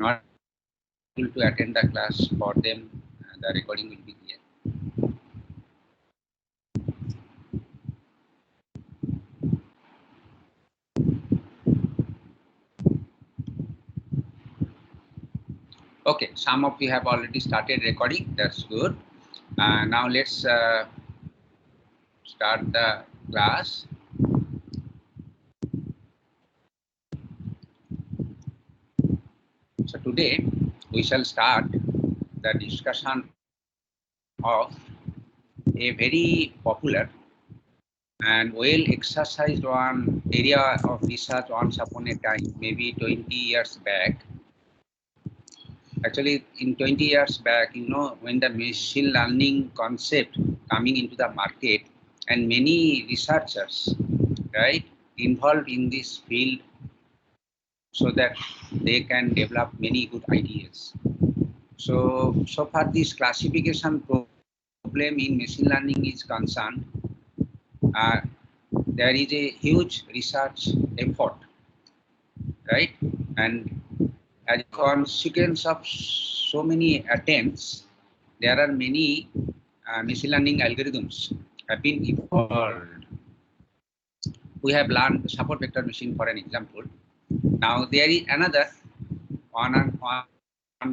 not able to attend the class, for them the recording will be clear. Okay, some of you have already started recording. That's good. Now let's start the class. So today we shall start the discussion of a very popular and well exercised one area of research once upon a time, maybe 20 years back. Actually, in 20 years back, when the machine learning concept coming into the market, and many researchers, right, involved in this field so that they can develop many good ideas. So far this classification problem in machine learning is concerned, there is a huge research effort, right? And as a consequence of so many attempts, there are many machine learning algorithms have been evolved. We have learned support vector machine for an example. Now there is another on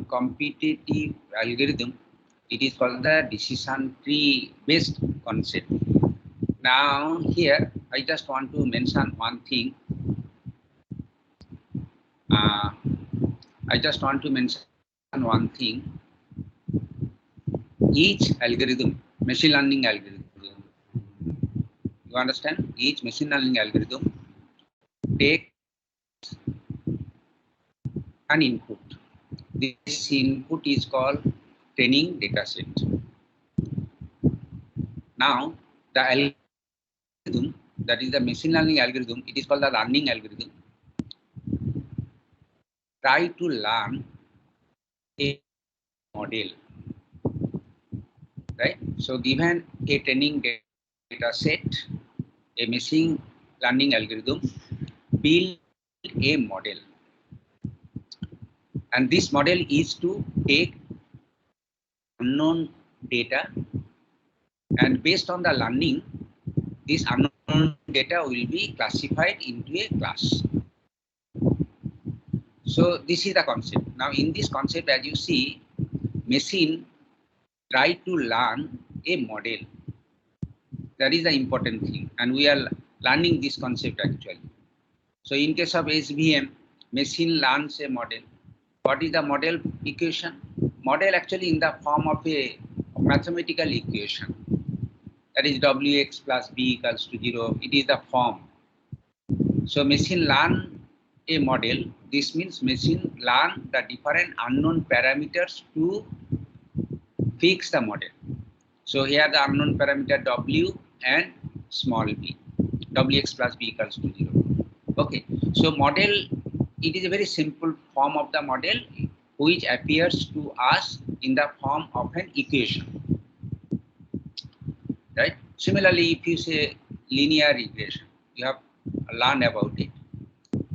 competitive algorithm. It is called the decision tree based concept. Now here I just want to mention one thing. I just want to mention one thing. Each algorithm, machine learning algorithm, you understand? Each machine learning algorithm takes an input. This input is called training data set. Now, the algorithm, that is the machine learning algorithm, it is called the learning algorithm, try to learn a model, right? So, given a training data set, a machine learning algorithm build a model, and this model is to take unknown data, and based on the learning, this unknown data will be classified into a class. So this is the concept. Now in this concept, as you see, machine try to learn a model. That is the important thing, and we are learning this concept actually. So in case of SVM, machine learns a model. What is the model equation? Model actually in the form of a mathematical equation. That is Wx plus b equals to 0. It is the form. So machine learn a model. This means machine learn the different unknown parameters to fix the model. So here the unknown parameter w and small b. Wx plus b equals to 0. Okay. So model, it is a very simple form of the model which appears to us in the form of an equation. Right? Similarly, if you say linear regression, you have learned about it.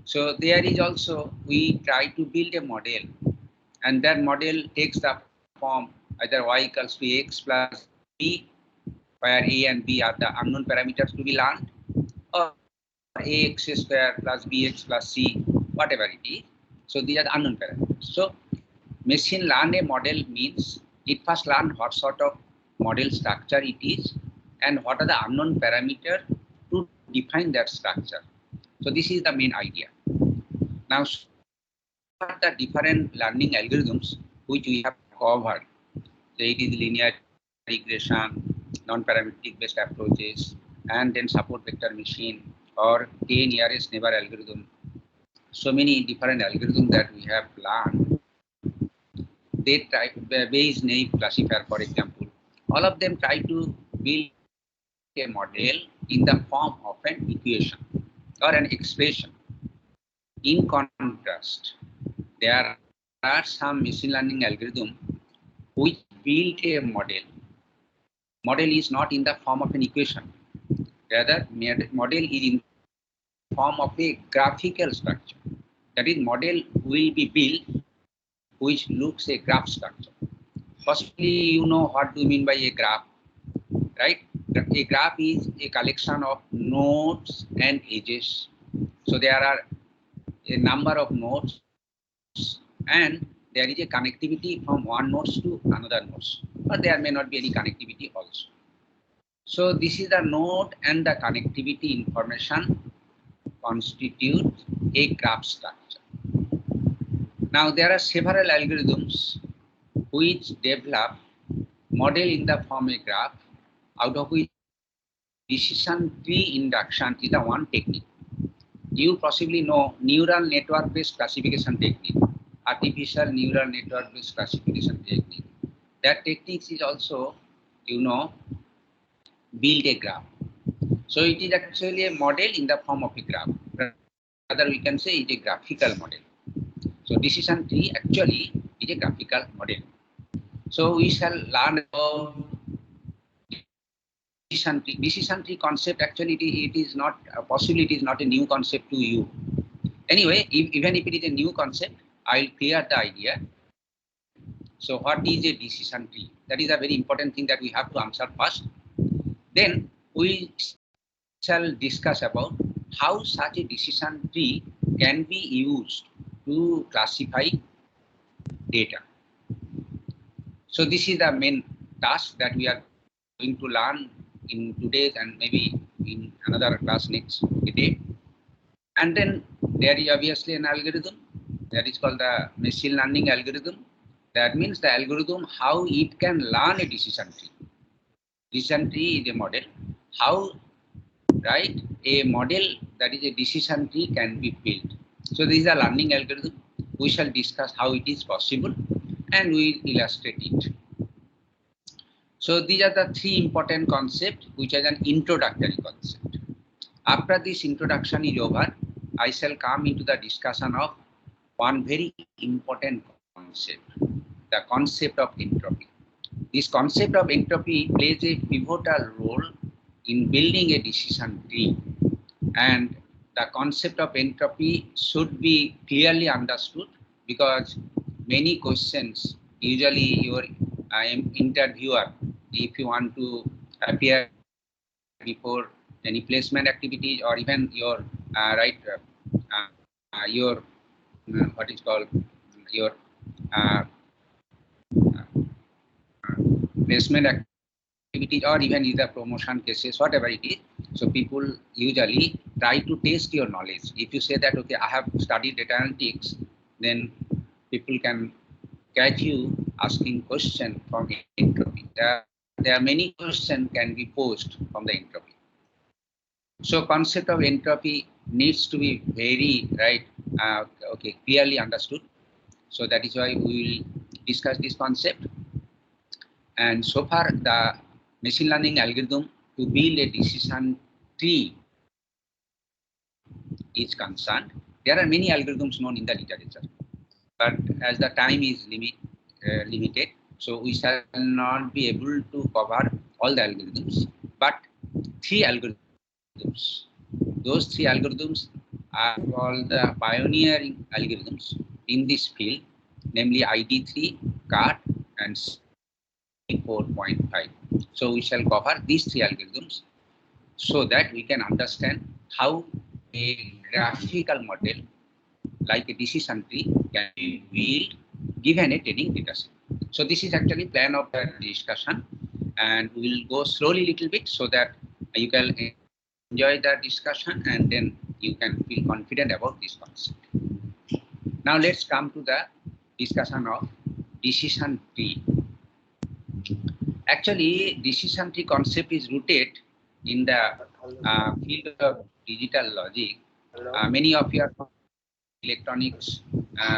So there is also, we try to build a model, and that model takes the form either y equals to x plus b, where a and b are the unknown parameters to be learned, or ax square plus bx plus c, whatever it is. So these are the unknown parameters. So machine learn a model means it first learn what sort of model structure it is and what are the unknown parameters to define that structure. So this is the main idea. Now, what are the different learning algorithms which we have covered? So it is linear regression, non-parametric based approaches, and then support vector machine or k nearest neighbor algorithm. So many different algorithms that we have learned. They try Bayes naive classifier, for example. All of them try to build a model in the form of an equation or an expression. In contrast, there are some machine learning algorithms which build a model. Model is not in the form of an equation. Rather, model is in the form of a graphical structure. That is, model will be built which looks a graph structure. Possibly you know what do you mean by a graph, right? A graph is a collection of nodes and edges. So there are a number of nodes and there is a connectivity from one node to another node, but there may not be any connectivity also. So this is the node and the connectivity information constitutes a graph structure. Now there are several algorithms which develop model in the form of a graph, out of which decision tree induction is the one technique. You possibly know neural network based classification technique, artificial neural network based classification technique. That technique is also, you know, build a graph. So it is actually a model in the form of a graph. Rather, we can say it is a graphical model. So decision tree actually is a graphical model. So we shall learn about decision tree. Decision tree concept actually it is not possibly it is not a new concept to you. Anyway, even if it is a new concept, I will clear the idea. So what is a decision tree? That is a very important thing that we have to answer first. Then we shall discuss about how such a decision tree can be used to classify data. So this is the main task that we are going to learn in today's and maybe in another class next day. And then there is obviously an algorithm that is called the machine learning algorithm. That means the algorithm how it can learn a decision tree. Decision tree is a model. How, right, a model that is a decision tree can be built. So this is a learning algorithm. We shall discuss how it is possible and we will illustrate it. So these are the three important concepts which are an introductory concept. After this introduction is over, I shall come into the discussion of one very important concept, the concept of entropy. This concept of entropy plays a pivotal role in building a decision tree, and the concept of entropy should be clearly understood because many questions, usually your interviewer, if you want to appear before any placement activities or even your your what is called your placement activities or even either promotion cases, whatever it is. So people usually try to test your knowledge. If you say that, okay, I have studied data analytics, then people can catch you asking questions from entropy. There are many questions can be posed from the entropy. So concept of entropy needs to be very clearly understood. So that is why we will discuss this concept. And so far the machine learning algorithm to build a decision tree is concerned, there are many algorithms known in the literature. But as the time is limited, so we shall not be able to cover all the algorithms, but three algorithms. Those three algorithms are called the pioneering algorithms in this field, namely ID3, CART, and 4.5. So we shall cover these three algorithms so that we can understand how a graphical model like a decision tree can be built given a training dataset. So this is actually plan of the discussion, and we will go slowly little bit so that you can enjoy the discussion and then you can feel confident about this concept. Now let's come to the discussion of decision tree. Actually, decision tree concept is rooted in the field of digital logic. Many of you are from electronics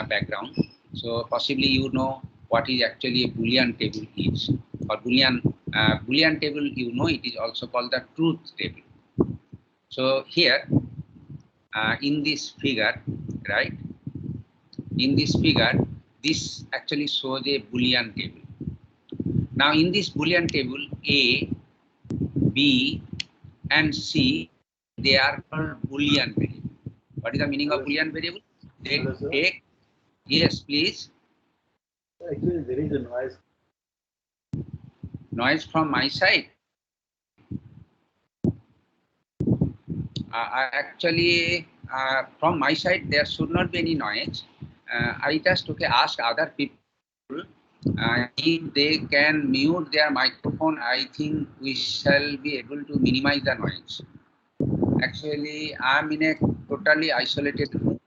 background, so possibly you know what is actually a Boolean table is. Or Boolean table, you know, it is also called the truth table. So here, in this figure, right? In this figure, this actually shows a Boolean table. Now, in this Boolean table, A, B, and C, they are called Boolean variable. What is the meaning of Boolean variable? They take, yes, please. Actually, there is a noise. Noise from my side. Actually, from my side, there should not be any noise. I just ask other people if they can mute their microphone. I think we shall be able to minimize the noise. Actually, I'm in a totally isolated room,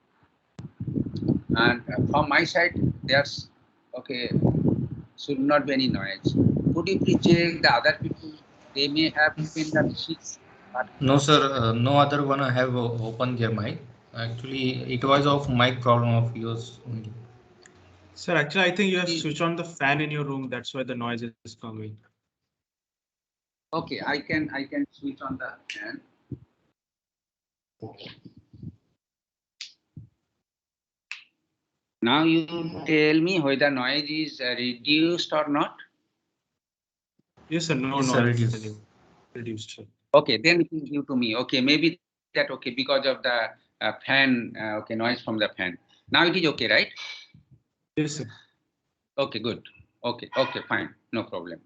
and from my side, there's should not be any noise. Could you please check the other people? They may have opened the machine. No, sir. No other one have opened their mic. Actually, it was of mic problem of yours only. Sir, actually, I think you have switched on the fan in your room. That's why the noise is coming. Okay, I can switch on the fan. Now you tell me whether noise is reduced or not. Yes, sir. No Yes, sir, noise. reduced. Sir. Okay, then it is due to me. Okay, maybe that because of the fan. Noise from the fan. Now it is okay, right? Yes, sir. Okay, good. Okay, fine, no problem.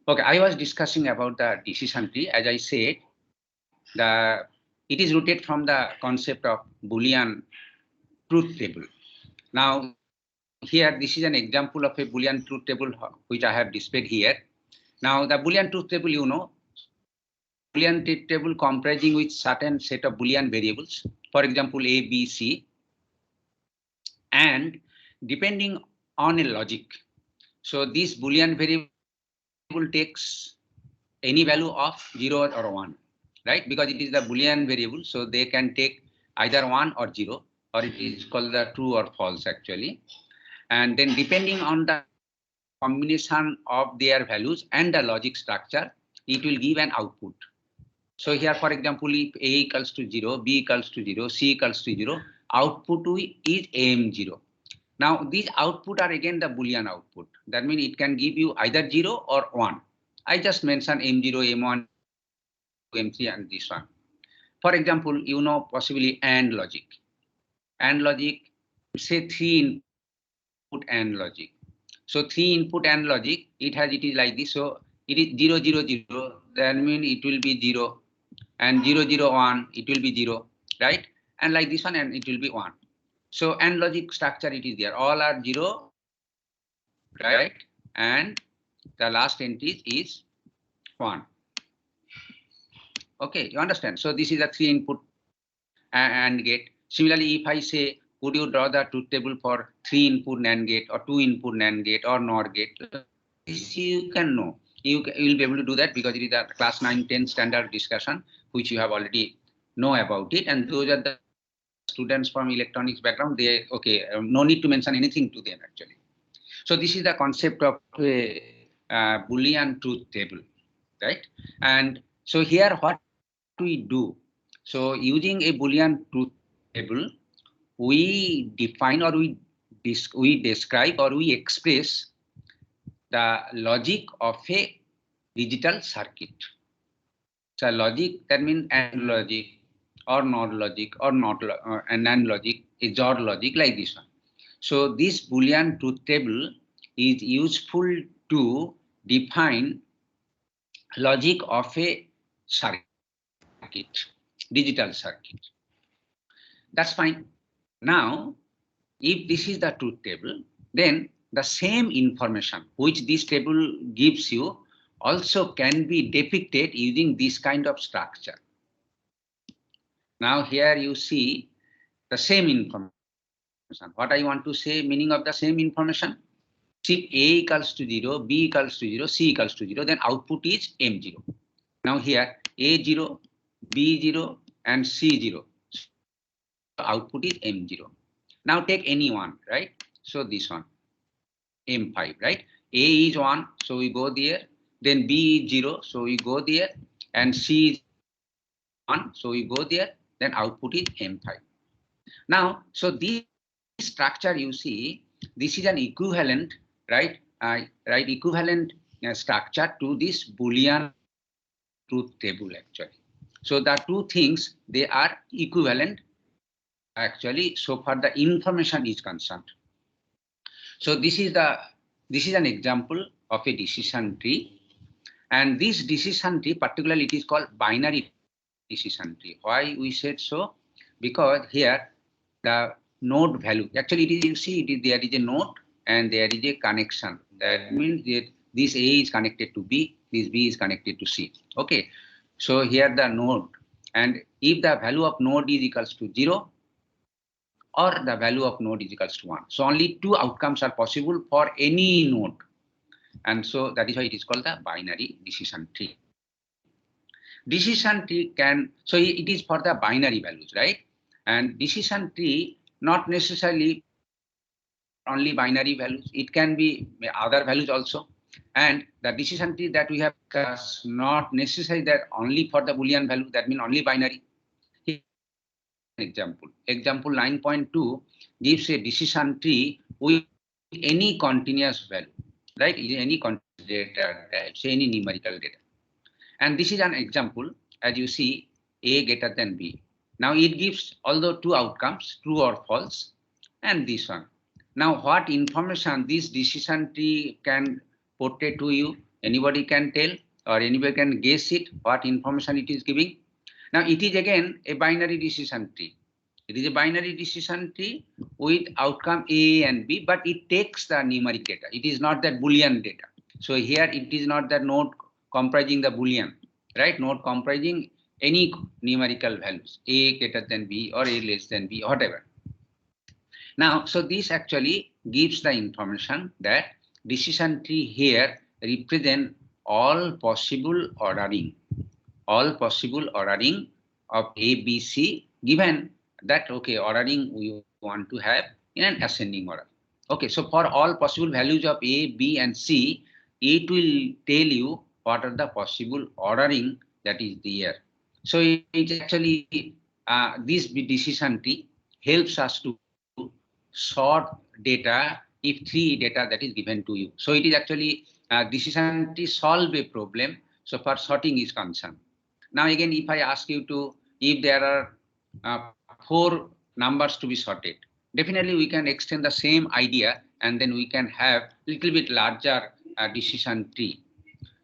Okay, I was discussing about the decision tree. As I said, it is rooted from the concept of Boolean truth table. Now, here this is an example of a Boolean truth table which I have displayed here. Now, the Boolean truth table, Boolean truth table comprising with certain set of Boolean variables, for example, A, B, C, and depending on a logic. So this Boolean variable takes any value of 0 or 1, right? Because it is the Boolean variable, so they can take either 1 or 0, or it is called the true or false actually. And then depending on the combination of their values and the logic structure, it will give an output. So here, for example, if A equals to 0, B equals to 0, C equals to 0, output is AM0. Now, these output are again the Boolean output. That means it can give you either 0 or 1. I just mentioned M0, M1, M3, and this one. For example, possibly AND logic. AND logic, say 3 input AND logic. So 3 input AND logic, it is like this. So it is 0, 0, 0. That means it will be 0. And 0, 0, 1, it will be 0, right? And like this one, and it will be 1. So AND logic structure, it is there. All are 0, right? And the last entry is 1. Okay, you understand? So this is a 3 input AND gate. Similarly, if I say, would you draw the truth table for 3 input NAND gate or 2 input NAND gate or NOR gate? This you can know. You will be able to do that because it is a class 9, 10 standard discussion, which you have already know about it. And those are the students from electronics background. They, no need to mention anything to them actually. So this is the concept of a Boolean truth table, right? And so here what we do, so using a Boolean truth table, we define or we describe or we express the logic of a digital circuit. So logic, that means AND logic or NOR logic or NAND logic, is OR logic, like this one. So this Boolean truth table is useful to define logic of a circuit, digital circuit. That's fine. Now, if this is the truth table, then the same information which this table gives you also can be depicted using this kind of structure. Now here you see the same information. What I want to say, meaning of the same information. If A equals to 0, B equals to 0, C equals to 0, then output is M0. Now here A0, B0, and C0. Output is M0. Now take any one, right? So this one, M5, right? A is 1, so we go there. Then B is 0, so we go there. And C is 1, so we go there. Then output is M5. Now, so this structure you see, this is an equivalent, right? Equivalent structure to this Boolean truth table actually. So the two things, they are equivalent actually so far the information is concerned. So this is an example of a decision tree, and this decision tree particularly it is called binary decision tree. Why we said so? Because here the node value actually it is, you see there is a node and there is a connection. That means that this A is connected to B, this B is connected to C. Okay, so here the node, and if the value of node is equals to 0 or the value of node is equals to 1, so only two outcomes are possible for any node, and so that is why it is called the binary decision tree. Decision tree can, so it is for the binary values, right? And decision tree not necessarily only binary values, it can be other values also. And the decision tree that we have not necessarily that only for the Boolean value, that means only binary. Example 9.2 gives a decision tree with any continuous value, right? Any continuous data, say any numerical data. And this is an example, as you see, A greater than B. Now it gives although two outcomes, true or false, and this one. Now what information this decision tree can portray to you, anybody can tell or anybody can guess it, what information it is giving. Now it is again a binary decision tree. It is a binary decision tree with outcome A and B, but it takes the numeric data. It is not that Boolean data. So here it is not the node comprising the Boolean, right? Node comprising any numerical values, A greater than B or A less than B, whatever. Now, so this actually gives the information that decision tree here represent all possible ordering of A, B, C, given that, okay, ordering we want to have in an ascending order. Okay, so for all possible values of A, B, and C, it will tell you what are the possible ordering that is there. So it actually, this decision tree helps us to sort data if three data that is given to you. So it is actually decision tree solve a problem. So for sorting is concerned. Now again, if I ask you to, if there are 4 numbers to be sorted, definitely we can extend the same idea and then we can have little bit larger decision tree.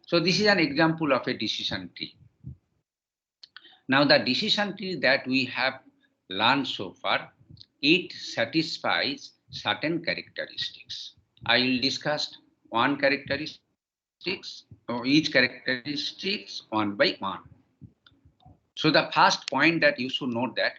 So this is an example of a decision tree. Now the decision tree that we have learned so far, it satisfies certain characteristics. I will discuss one characteristics or each characteristics one by one. So the first point that you should note that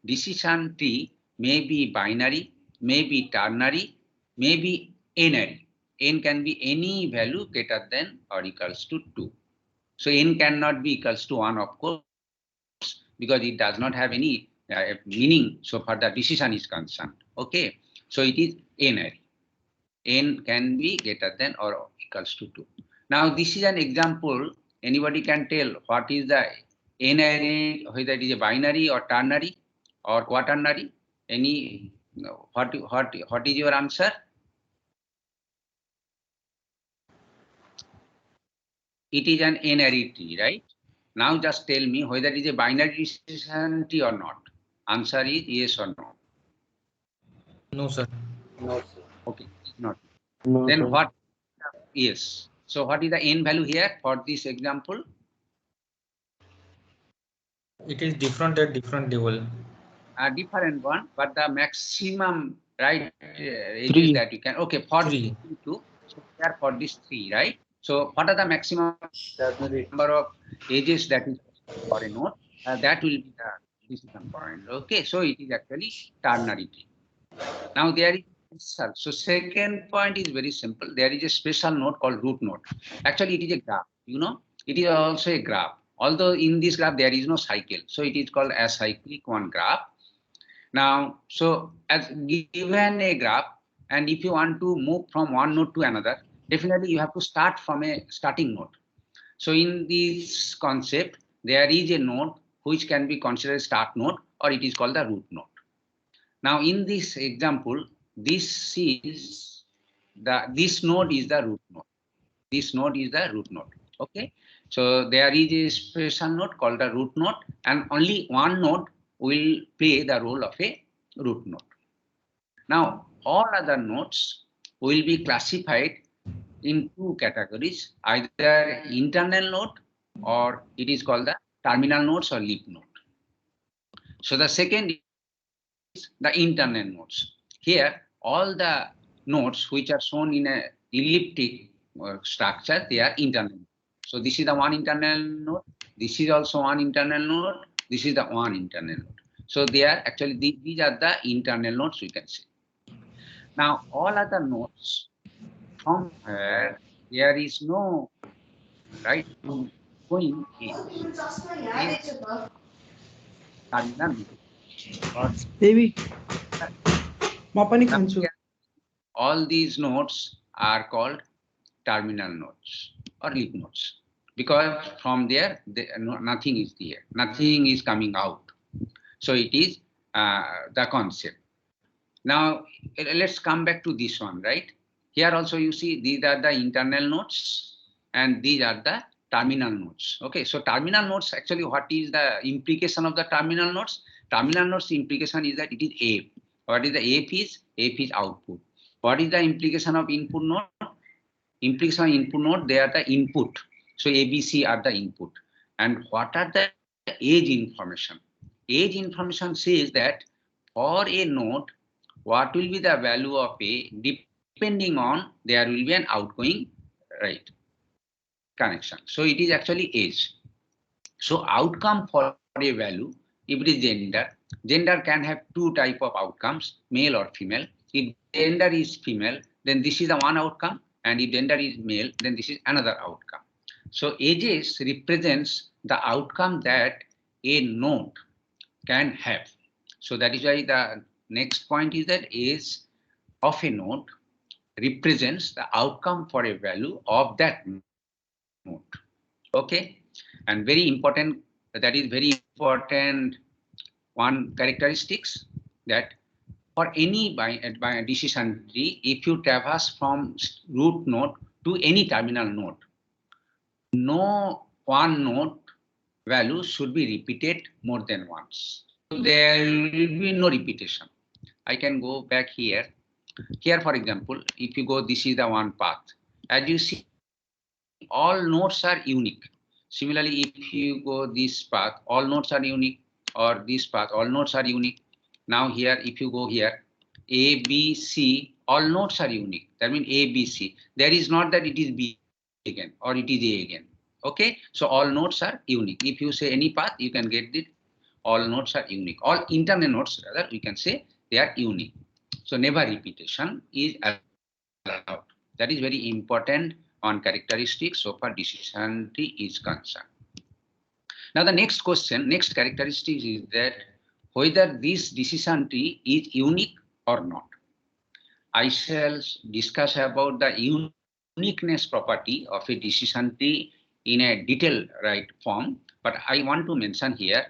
decision tree may be binary, may be ternary, may be n-ary. N can be any value greater than or equals to 2. So n cannot be equals to 1, of course, because it does not have any meaning so far the decision is concerned. Okay, so it is n-ary. N can be greater than or equals to 2. Now this is an example. Anybody can tell what is the n-ary, whether it is a binary or ternary or quaternary. Any what is your answer? It is an n-ary tree, right? Now just tell me whether it is a binary decision tree or not. Answer is yes or no. No, sir. No, sir. Okay, not. No, Then sir. what? Yes. So what is the n value here for this example? It is different at different level. A different one, but the maximum right edges 3. that you can. Okay, for 3. 2. So here for this 3, right? So what are the maximum Ternary. number of edges that is for a node? That will be the decision point. Okay, so it is actually ternary tree. Now there is so second point is very simple. There is a special node called root node. Actually, it is a graph. You know, it is also a graph. Although in this graph there is no cycle, so it is called acyclic one graph. Now, so as given a graph, and if you want to move from one node to another, definitely you have to start from a starting node. So in this concept, there is a node which can be considered start node, or it is called the root node. Now in this example, this node is the root node. This node is the root node. Okay. So there is a special node called the root node, and only one node will play the role of a root node. Now all other nodes will be classified in two categories, either internal node or it is called the terminal nodes or leaf node. So the second is the internal nodes. Here, all the nodes which are shown in a elliptic structure, they are internal. So this is the one internal node. This is also one internal node. This is the one internal node. So they are actually, these are the internal nodes, we can say. Now, all other nodes from where there is no right going edge, terminal node. Baby, All these nodes are called terminal nodes or leaf nodes, because from there nothing is there, nothing is coming out. So it is the concept. Now let's come back to this one, right? Here also you see these are the internal nodes and these are the terminal nodes. Okay, so terminal nodes, actually what is the implication of the terminal nodes? Terminal nodes implication is that it is A. What is the AF is? AF is output. What is the implication of input node? Implication of input node, they are the input. So ABC are the input. And what are the age information? Age information says that for a node, what will be the value of A, depending on there will be an outgoing right connection. So it is actually age. So outcome for a value, if it is gender, gender can have two type of outcomes, male or female. If gender is female, then this is the one outcome, and if gender is male, then this is another outcome. So ages represents the outcome that a node can have. So that is why the next point is that age of a node represents the outcome for a value of that node. Okay, and very important, that is very important one characteristics, that for any by a decision tree, if you traverse from root node to any terminal node, no one node value should be repeated more than once. So there will be no repetition. I can go back here. Here, for example, if you go, this is the one path. As you see, all nodes are unique. Similarly, if you go this path, all nodes are unique, or this path, all nodes are unique. Now here, if you go here, A, B, C, all nodes are unique. That means A, B, C. There is not that it is B again, or it is A again. Okay, so all nodes are unique. If you say any path, you can get it. All nodes are unique. All internal nodes, rather, we can say they are unique. So never repetition is allowed. That is very important on characteristics so far decision tree is concerned. Now the next question, next characteristic is that whether this decision tree is unique or not. I shall discuss about the uniqueness property of a decision tree in a detailed right form, but I want to mention here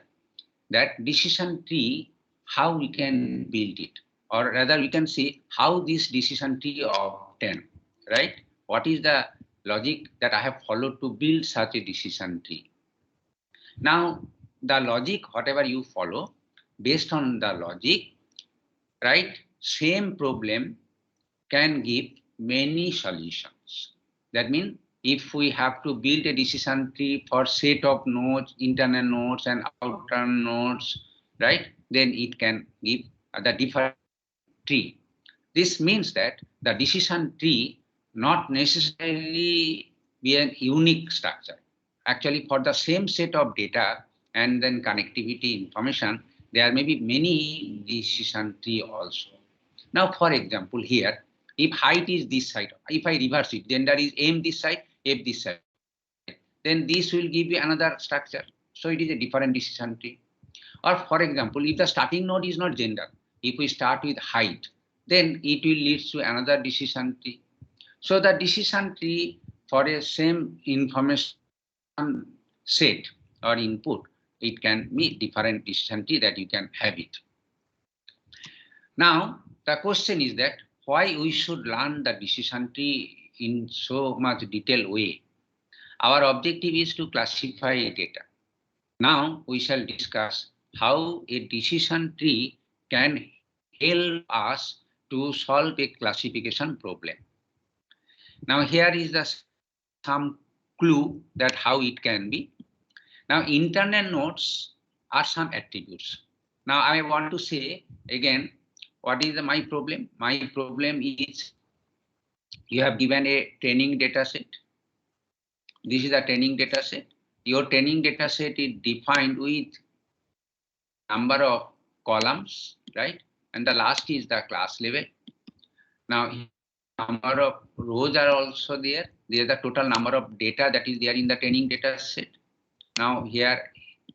that decision tree, how we can build it, or rather we can see how this decision tree obtained, right? What is the logic that I have followed to build such a decision tree? Now, the logic, whatever you follow, based on the logic, right, same problem can give many solutions. That means if we have to build a decision tree for set of nodes, internal nodes and outer nodes, right, then it can give the different tree. This means that the decision tree not necessarily be a unique structure. Actually, for the same set of data and then connectivity information, there may be many decision tree also. Now, for example, here, if height is this side, if I reverse it, gender is M this side, F this side, then this will give you another structure. So it is a different decision tree. Or for example, if the starting node is not gender, if we start with height, then it will lead to another decision tree. So the decision tree for a same information set or input, it can be different decision tree that you can have it. Now, the question is that why we should learn the decision tree in so much detailed way. Our objective is to classify data. Now we shall discuss how a decision tree can help us to solve a classification problem. Now here is some clue that how it can be. Now internal nodes are some attributes. Now I want to say again, what is my problem? My problem is you have given a training data set. This is a training data set. Your training data set is defined with number of columns, right? And the last is the class level. Now number of rows are also there. There is the total number of data that is there in the training data set. Now here,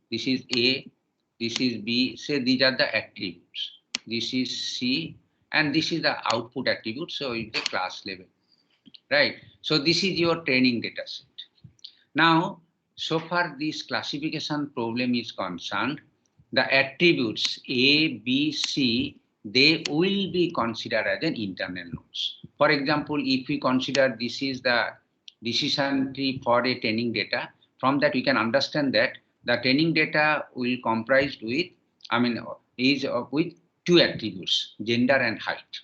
this is A, this is B. Say these are the attributes. This is C, and this is the output attribute. So it's a class level, right? So this is your training data set. Now, so far this classification problem is concerned, the attributes A, B, C, they will be considered as an internal nodes. For example, if we consider this is the decision tree for a training data, from that we can understand that the training data will comprise with, with two attributes, gender and height.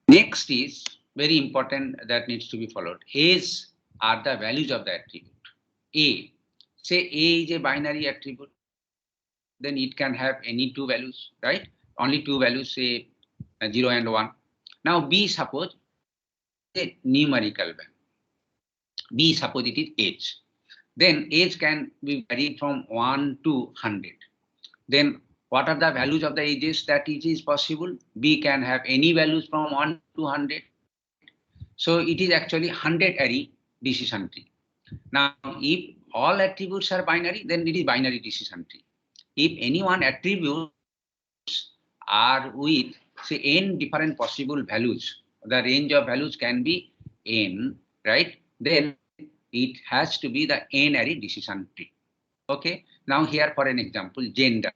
Next is very important that needs to be followed. Age are the values of the attribute. A, say A is a binary attribute, then it can have any two values, right? Only two values, say 0 and 1. Now B, suppose a numerical value. B, suppose it is age. Then age can be varied from 1 to 100. Then what are the values of the ages that it is possible? B can have any values from 1 to 100. So it is actually 100 array decision tree. Now, if all attributes are binary, then it is binary decision tree. If any one attributes are with, say, n different possible values, the range of values can be n, right? Then it has to be the n array decision tree. Okay. Now here for an example, gender.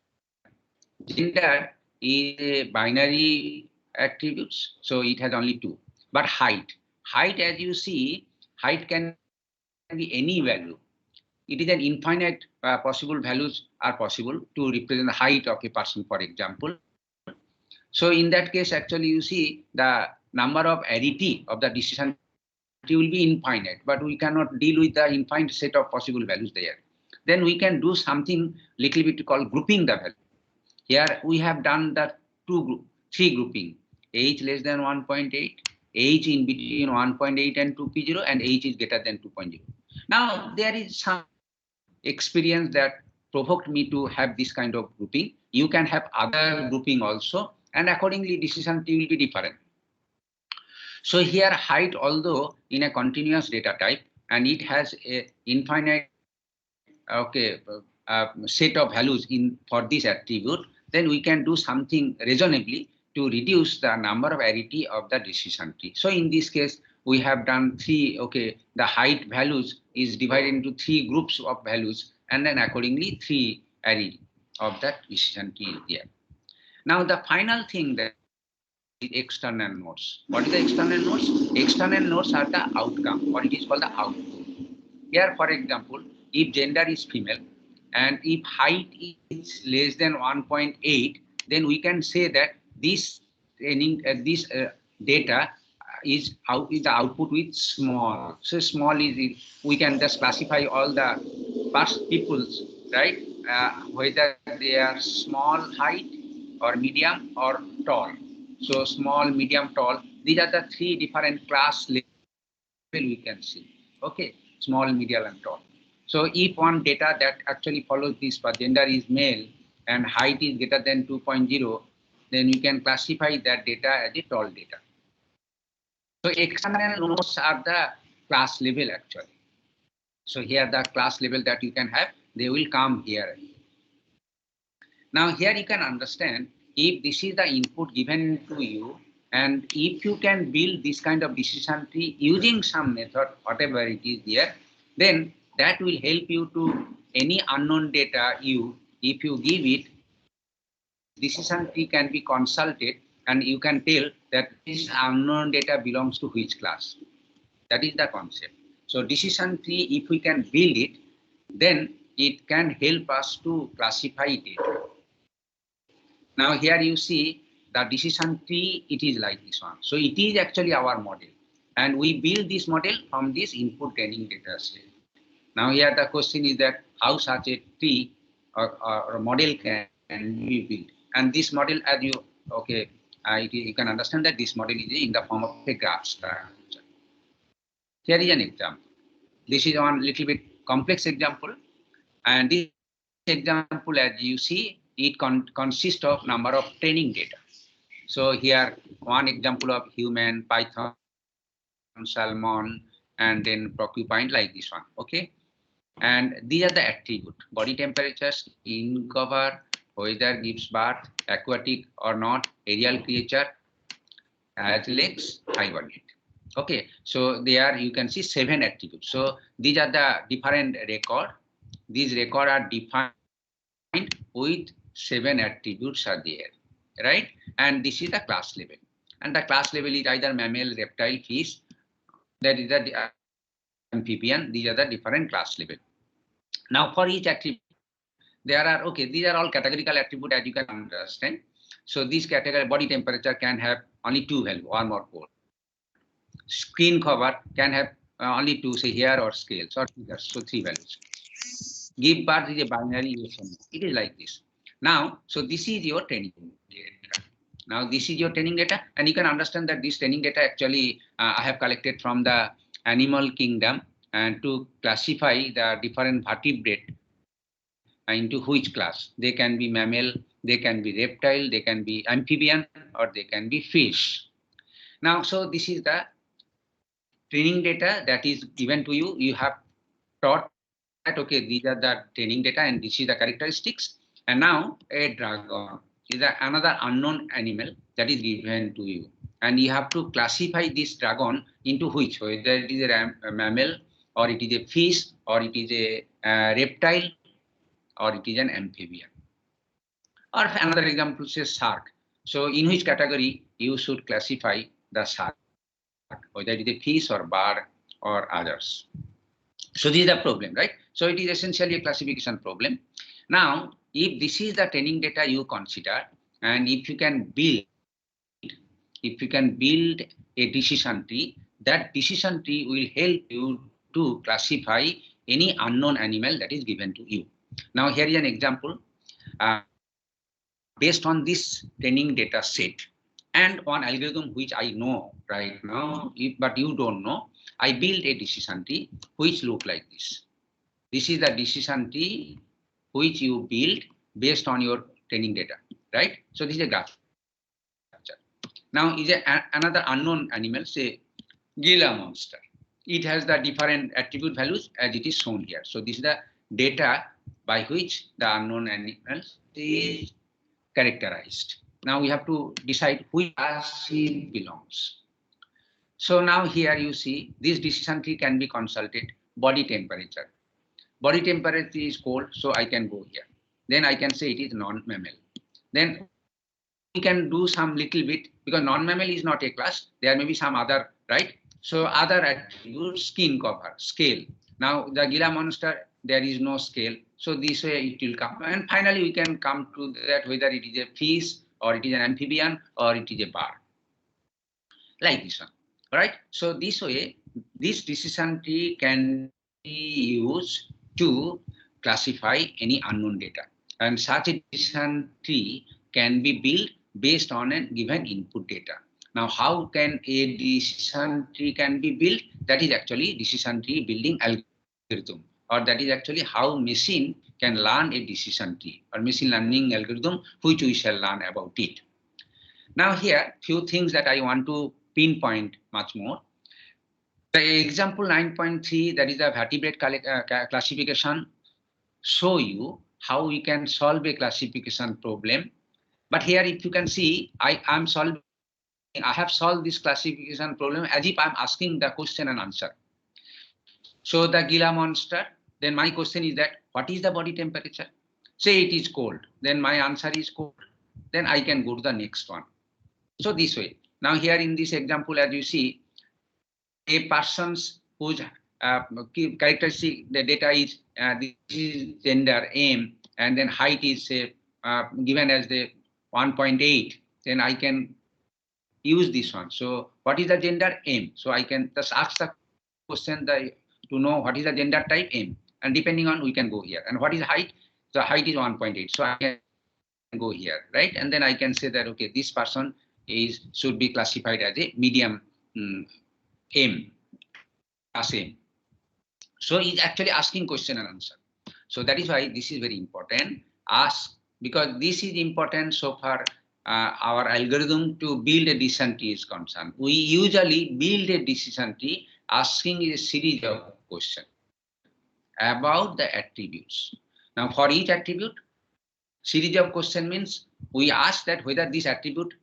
Gender is a binary attributes, so it has only two. But height, as you see, height can be any value. It is an infinite possible values are possible to represent the height of a person, for example. So in that case, actually, you see the number of arity of the decision tree will be infinite, but we cannot deal with the infinite set of possible values there. Then we can do something little bit called grouping the value. Here we have done the three grouping: age less than 1.8, age in between 1.8 and 2p0, and age is greater than 2.0. Now there is some experience that provoked me to have this kind of grouping. You can have other grouping also, and accordingly decision tree will be different. So here height, although in a continuous data type, and it has a infinite set of values for this attribute, then we can do something reasonably to reduce the number of arity of the decision tree. So in this case, we have done three, the height values is divided into three groups of values, and then accordingly three array of that decision tree is there. Now the final thing that is external nodes. What is the external nodes? External nodes are the outcome, or it is called the output. Here, for example, if gender is female and if height is less than 1.8, then we can say that this data is the output with small. So small is, we can just classify all the past peoples, right? Whether they are small height or medium or tall. So small, medium, tall. These are the three different class level we can see. Okay, small, medium, and tall. So if one data that actually follows this, but gender is male and height is greater than 2.0, then we can classify that data as a tall data. So external nodes are the class level actually. So here the class level that you can have, they will come here. Now here you can understand, if this is the input given to you, and if you can build this kind of decision tree using some method, whatever it is there, then that will help you to any unknown data if you give it, decision tree can be consulted and you can tell that this unknown data belongs to which class. That is the concept. So decision tree, if we can build it, then it can help us to classify data. Now here you see the decision tree, it is like this one. So it is actually our model. And we build this model from this input training data set. Now here the question is that how such a tree or a model can be built. And this model, as you, okay, you can understand that this model is in the form of a graph structure. Here is an example. This is one little bit complex example. And this example, as you see, it consists of number of training data. So here, one example of human, python, salmon, and then porcupine, like this one, okay? And these are the attributes: body temperature, skin cover, whether gives birth, aquatic or not, aerial creature, has legs, hibernate. Okay, so there you can see 7 attributes. So these are the different record. These records are defined with 7 attributes are there, right? And this is the class level. And the class level is either mammal, reptile, fish. That is the amphibian. These are the different class level. Now for each attribute, there are, okay, these are all categorical attributes, as you can understand. So this category, body temperature, can have only 2 values, warm or cold. Skin cover can have only 2, say here, or scales or figures, so 3 values. Give birth is a binary yes or no. It is like this. Now, so this is your training data. Now this is your training data, and you can understand that this training data actually I have collected from the animal kingdom, and to classify the different vertebrate into which class. They can be mammal, they can be reptile, they can be amphibian, or they can be fish. Now, so this is the training data that is given to you. You have taught that, okay, these are the training data and this is the characteristics. And now a dragon is another unknown animal that is given to you. And you have to classify this dragon into which, whether it is a mammal, or it is a fish, or it is a reptile, or it is an amphibian. Or another example says shark. So in which category you should classify the shark, whether it is a fish or bird or others. So this is the problem, right? So it is essentially a classification problem. Now, if this is the training data you consider, and if you can build a decision tree, that decision tree will help you to classify any unknown animal that is given to you. Now here is an example. Based on this training data set and one algorithm which I know right now, but you don't know, I built a decision tree which look like this. This is the decision tree which you build based on your training data, right? So this is a graph structure. Now is another unknown animal, say Gila monster. It has the different attribute values as it is shown here. So this is the data by which the unknown animals is characterized. Now we have to decide which class it belongs. So now here you see this decision tree can be consulted. Body temperature. Body temperature is cold, so I can go here. Then I can say it is non-mammal. Then we can do some little bit, because non-mammal is not a class. There may be some other, right? So other attributes, skin cover, scale. Now the Gila monster, there is no scale. So this way it will come. And finally we can come to that whether it is a fish, or it is an amphibian, or it is a bird. Like this one. Right? So this way, this decision tree can be used to classify any unknown data. And such a decision tree can be built based on a given input data. Now, how can a decision tree can be built? That is actually decision tree building algorithm, or that is actually how machine can learn a decision tree, or machine learning algorithm, which we shall learn about it. Now here, few things that I want to pinpoint much more. The example 9.3, that is the vertebrate classification, show you how we can solve a classification problem. But here, if you can see, I have solved this classification problem as if I'm asking the question and answer. So the Gila monster, then my question is that, what is the body temperature? Say it is cold, then my answer is cold. Then I can go to the next one. So this way. Now here in this example, as you see, a person's whose characteristic, the data is this is gender M, and then height is given as the 1.8. Then I can use this one. So what is the gender? M. So I can just ask the question to know what is the gender type? M. And depending on, we can go here. And what is height? The height is 1.8. So I can go here, right? And then I can say that, okay, this person should be classified as a medium M, class M. So he's actually asking question and answer. So that is why this is very important. Ask, because this is important so far our algorithm to build a decision tree is concerned. We usually build a decision tree asking a series of questions about the attributes. Now for each attribute, series of question means we ask that whether this attribute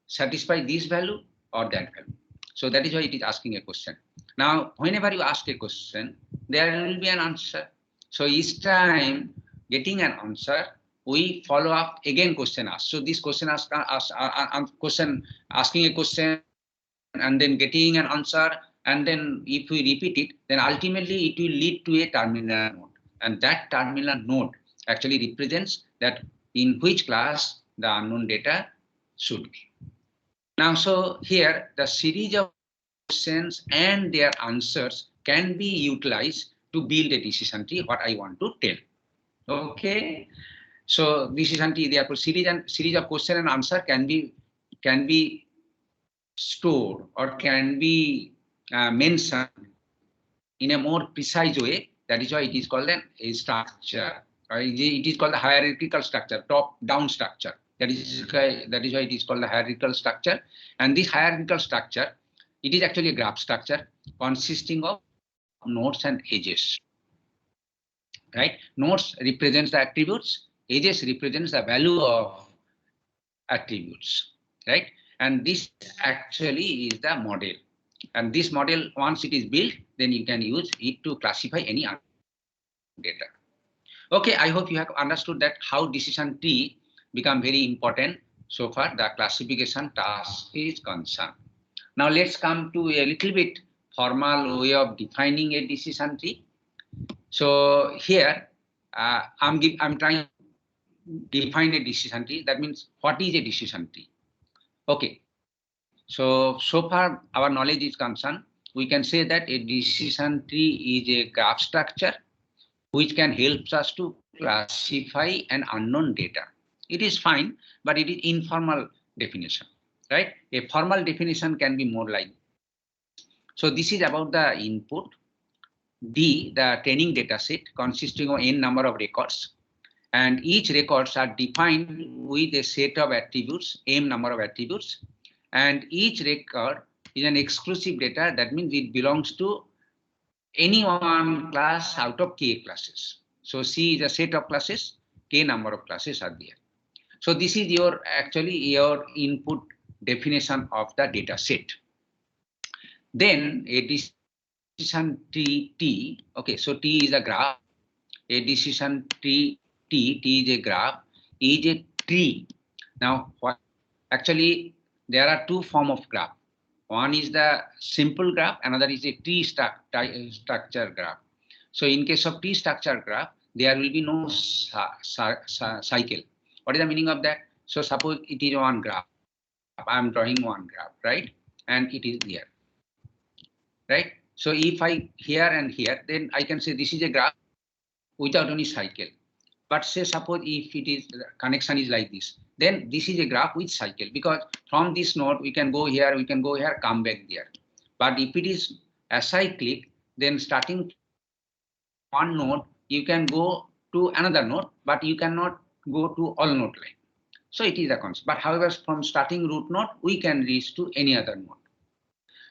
satisfies this value or that value. So that is why it is asking a question. Now, whenever you ask a question, there will be an answer. So each time getting an answer, we follow up again question asked. So this question asking a question and then getting an answer, and then if we repeat it, then ultimately it will lead to a terminal node. And that terminal node actually represents that in which class the unknown data should be. Now, so here the series of questions and their answers can be utilized to build a decision tree, what I want to tell. Okay. So decision tree, therefore series of question and answer can be stored or can be mentioned in a more precise way. That is why it is called a structure. It is called a hierarchical structure, top-down structure. That is why it is called a hierarchical structure. And this hierarchical structure, it is actually a graph structure consisting of nodes and edges. Right? Nodes represents the attributes, edges represents the value of attributes. Right? And this actually is the model. And this model, once it is built, then you can use it to classify any data. Okay, I hope you have understood that how decision tree become very important so far the classification task is concerned. Now let's come to a little bit formal way of defining a decision tree. So here I'm trying to define a decision tree. That means what is a decision tree? Okay. So far our knowledge is concerned, we can say that a decision tree is a graph structure which can help us to classify an unknown data. It is fine, but it is informal definition, right? A formal definition can be more like. So this is about the input. D, the training data set consisting of n number of records, and each records are defined with a set of attributes, m number of attributes, and each record is an exclusive data. That means it belongs to any one class out of k classes. So C is a set of classes, k number of classes are there. So this is your input definition of the data set. Then a decision tree T, okay, so T is a graph. A decision tree T is a graph, is a tree. Now, actually, there are two forms of graph. One is the simple graph, another is a tree structure graph. So in case of tree structure graph, there will be no cycle. What is the meaning of that? So suppose it is one graph. I am drawing one graph, right? And it is there, right? So if I here and here, then I can say this is a graph without any cycle. But say suppose if it is connection is like this, then this is a graph with cycle, because from this node we can go here, come back there. But if it is acyclic, then starting one node, you can go to another node, but you cannot go to all node line. So it is a concept. But however, from starting root node, we can reach to any other node.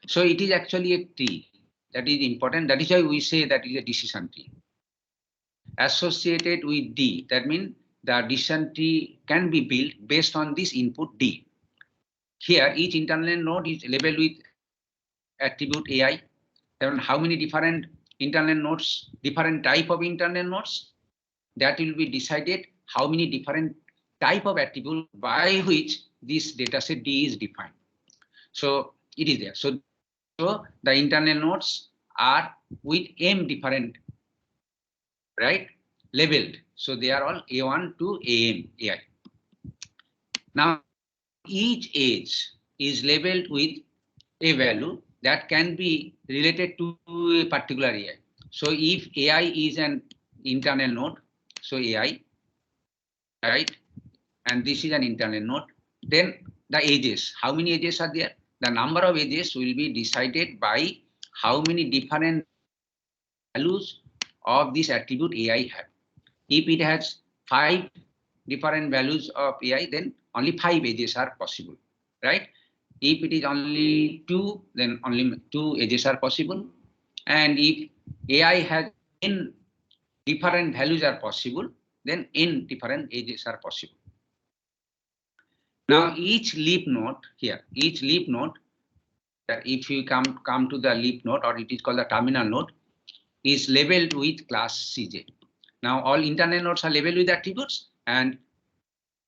So it is actually a tree. That is important. That is why we say that is a decision tree. Associated with D, that means the decision tree can be built based on this input D. Here, each internal node is labeled with attribute AI. Then how many different internal nodes, different type of internal nodes? That will be decided how many different type of attribute by which this dataset D is defined. So it is there. So the internal nodes are with M different, right, labeled. So they are all A1 to AM, AI. Now each edge is labeled with a value that can be related to a particular AI. So if AI is an internal node, so AI, right, and this is an internal node, then the edges, how many edges are there? The number of edges will be decided by how many different values of this attribute AI have. If it has 5 different values of AI, then only 5 edges are possible, right? If it is only 2, then only 2 edges are possible. And if AI has n different values are possible, then n different edges are possible. Now each leaf node here, each leaf node, if you come to the leaf node, or it is called the terminal node, is labeled with class CJ. Now all internal nodes are labeled with attributes, and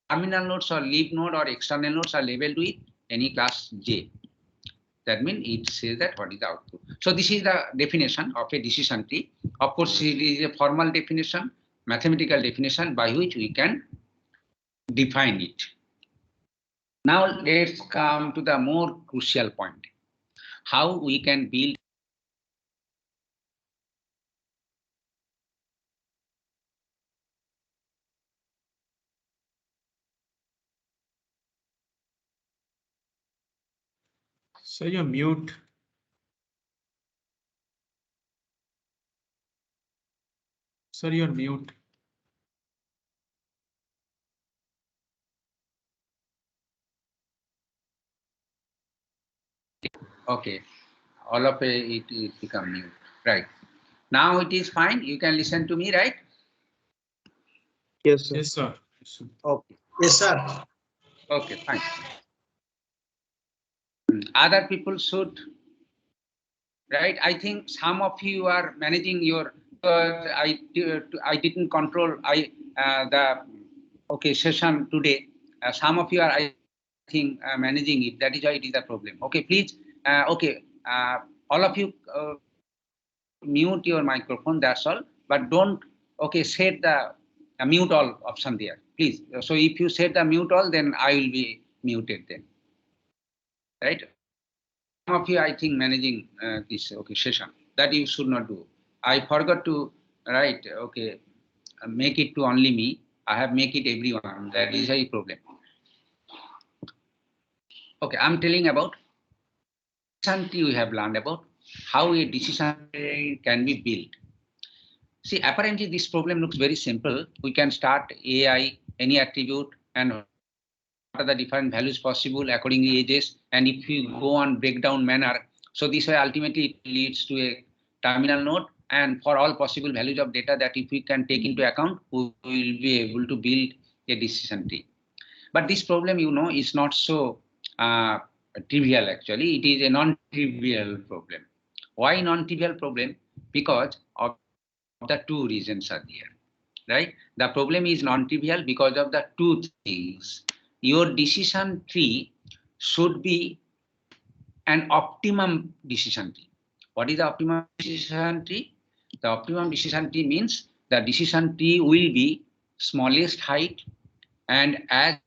terminal nodes or leaf node or external nodes are labeled with any class J. That means it says that what is the output. So this is the definition of a decision tree. Of course, it is a formal definition, mathematical definition by which we can define it. Now let's come to the more crucial point. How we can build So you're mute. Sir, you're mute. okay, all of it become mute, right? Now it is fine. You can listen to me, right? Yes, sir. Yes, sir. Okay. Yes, sir. Okay, fine. Other people should, right? I think some of you are managing your. I didn't control the session today. Some of you are, I think, managing it. That is why it is a problem. Okay, please. All of you mute your microphone. That's all. But don't set the mute all option there, please. So if you set the mute all, then I will be muted then, right? Some of you, I think, managing this session, that you should not do. I forgot to write make it to only me. I have make it everyone. That is a problem. Okay, I'm telling about decision tree. We have learned about how a decision tree can be built. See, apparently this problem looks very simple. We can start AI, any attribute, and what are the different values possible according to ages. And if you go on breakdown manner, so this way ultimately it leads to a terminal node. And for all possible values of data that if we can take into account, we will be able to build a decision tree. But this problem, is not so trivial actually. It is a non-trivial problem. Why non-trivial problem? Because of the two reasons are there, right? The problem is non-trivial because of the two things. Your decision tree should be an optimum decision tree. What is the optimum decision tree? The optimum decision tree means the decision tree will be smallest height and as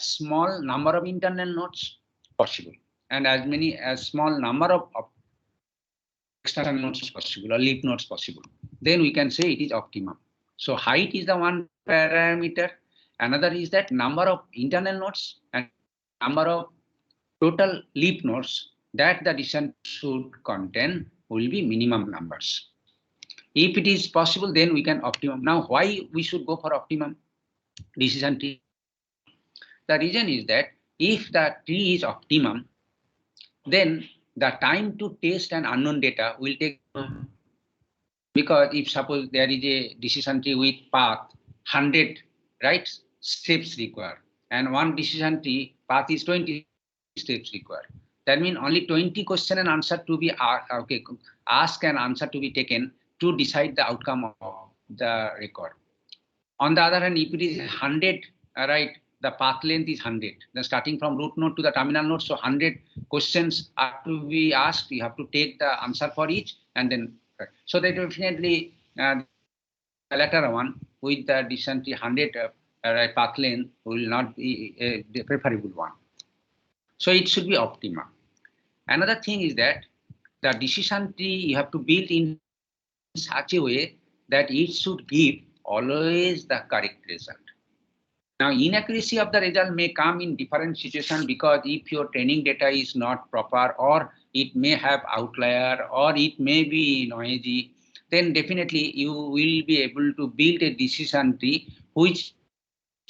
small number of internal nodes possible, and as small number of external nodes possible or leaf nodes possible. Then we can say it is optimum. So height is the one parameter. Another is that number of internal nodes and number of total leaf nodes that the decision should contain will be minimum numbers. If it is possible, then we can optimum. Now, why we should go for optimum decision tree? The reason is that if the tree is optimum, then the time to test an unknown data will take, because if suppose there is a decision tree with path 100, right, steps required, and one decision tree path is 20 steps required. That means only 20 question and answer to be asked and answer to be taken to decide the outcome of the record. On the other hand, if it is 100, right, the path length is 100. Then starting from root node to the terminal node, so 100 questions are to be asked. You have to take the answer for each, and then so that definitely the latter one with the decision tree 100 path length will not be the preferable one. So it should be optima. Another thing is that the decision tree you have to build in such a way that it should give always the correct result. Now, inaccuracy of the result may come in different situations because if your training data is not proper, or it may have outlier, or it may be noisy, then definitely you will be able to build a decision tree which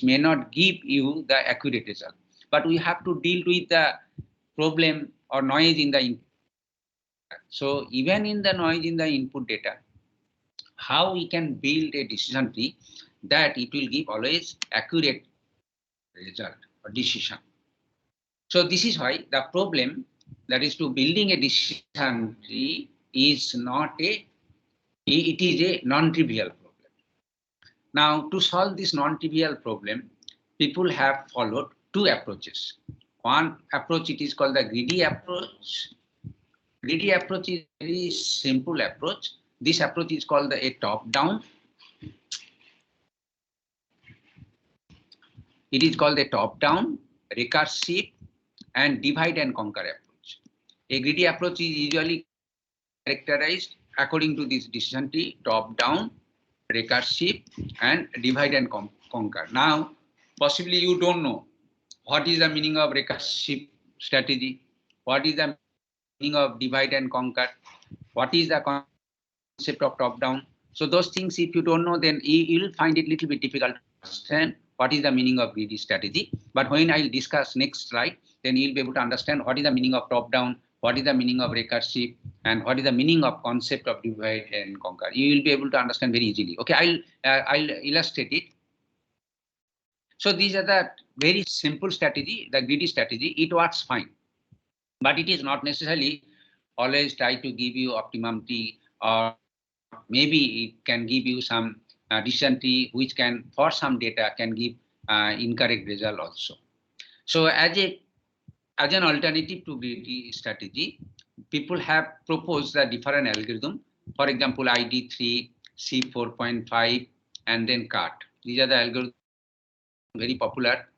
may not give you the accurate result. But we have to deal with the problem or noise in the input. So even in the noise in the input data, how we can build a decision tree that it will give always accurate result or decision. So this is why the problem that is to building a decision tree is not it is a non-trivial problem. Now, to solve this non-trivial problem, people have followed two approaches. One approach, it is called the greedy approach. Greedy approach is a very simple approach. This approach is called a top-down. It is called a top-down, recursive, and divide and conquer approach. A greedy approach is usually characterized according to this decision tree: top-down, recursive, and divide and conquer. Now, possibly you don't know what is the meaning of recursive strategy, what is the meaning of divide and conquer, what is the concept of top-down. So those things, if you don't know, then you will find it a little bit difficult to understand what is the meaning of greedy strategy. But when I'll discuss next slide, then you'll be able to understand what is the meaning of top-down, what is the meaning of recursive, and what is the meaning of concept of divide and conquer. You will be able to understand very easily. Okay, I'll illustrate it. So these are the very simple strategy, the greedy strategy. It works fine, but it is not necessarily always try to give you optimum T, or maybe it can give you some decision tree which can, for some data, can give incorrect result also. So as an alternative to greedy strategy, people have proposed a different algorithm. For example, ID3, C4.5, and then CART. These are the algorithms very popular.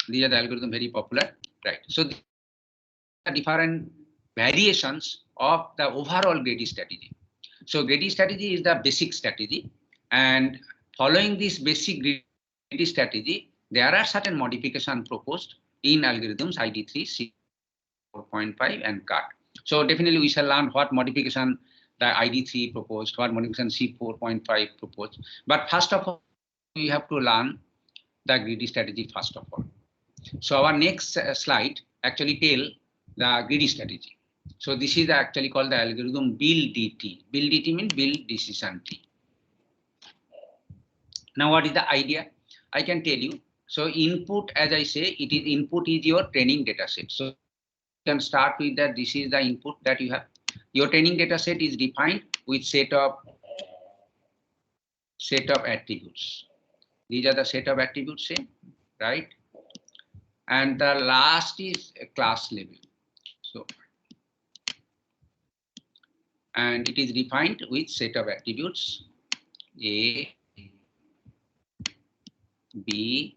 These are the algorithm very popular, right? So these are different variations of the overall greedy strategy. So greedy strategy is the basic strategy, and following this basic greedy strategy, there are certain modifications proposed in algorithms ID3, C4.5, and CART. So definitely we shall learn what modification the ID3 proposed, what modification C4.5 proposed. But first of all, we have to learn the greedy strategy first of all. So our next slide actually tell the greedy strategy. So this is actually called the algorithm BuildDT. BuildDT means build decision tree. Now what is the idea? I can tell you. So input, as I say, it is input is your training data set. So you can start with that. This is the input that you have. Your training data set is defined with set of attributes. These are the set of attributes, right? And the last is a class level. So, and it is defined with set of attributes A, B,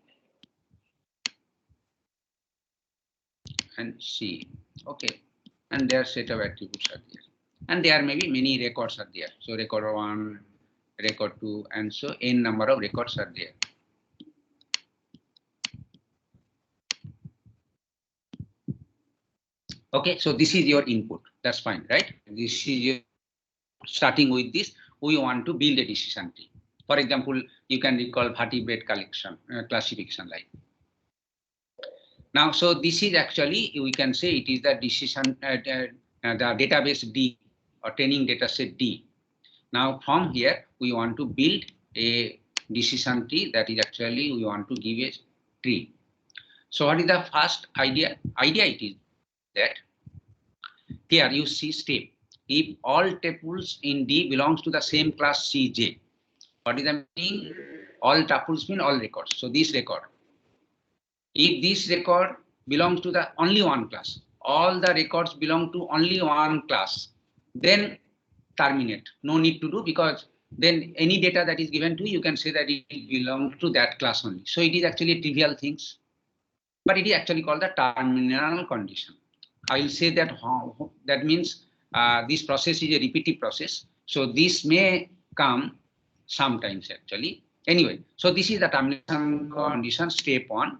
and C. Okay, and their set of attributes are there, and there may be many records are there. So record 1, record 2, and so n number of records are there. Okay, so this is your input. That's fine, right? This is your starting with this. We want to build a decision tree. For example, you can recall vertebrate collection classification like. Now, so this is actually, we can say it is the decision, the database D or training data set D. Now from here, we want to build a decision tree, that is actually we want to give a tree. So what is the first idea? Idea it is that here you see step. If all tuples in D belongs to the same class Cj, what is the meaning? All tuples mean all records. So this record. If this record belongs to the only one class, all the records belong to only one class, then terminate. No need to do, because then any data that is given to you, you can say that it belongs to that class only. So it is actually trivial things. but it is actually called the terminal condition. I will say that that means this process is a repetitive process. So this may come sometimes actually. Anyway, so this is the termination condition, step 1.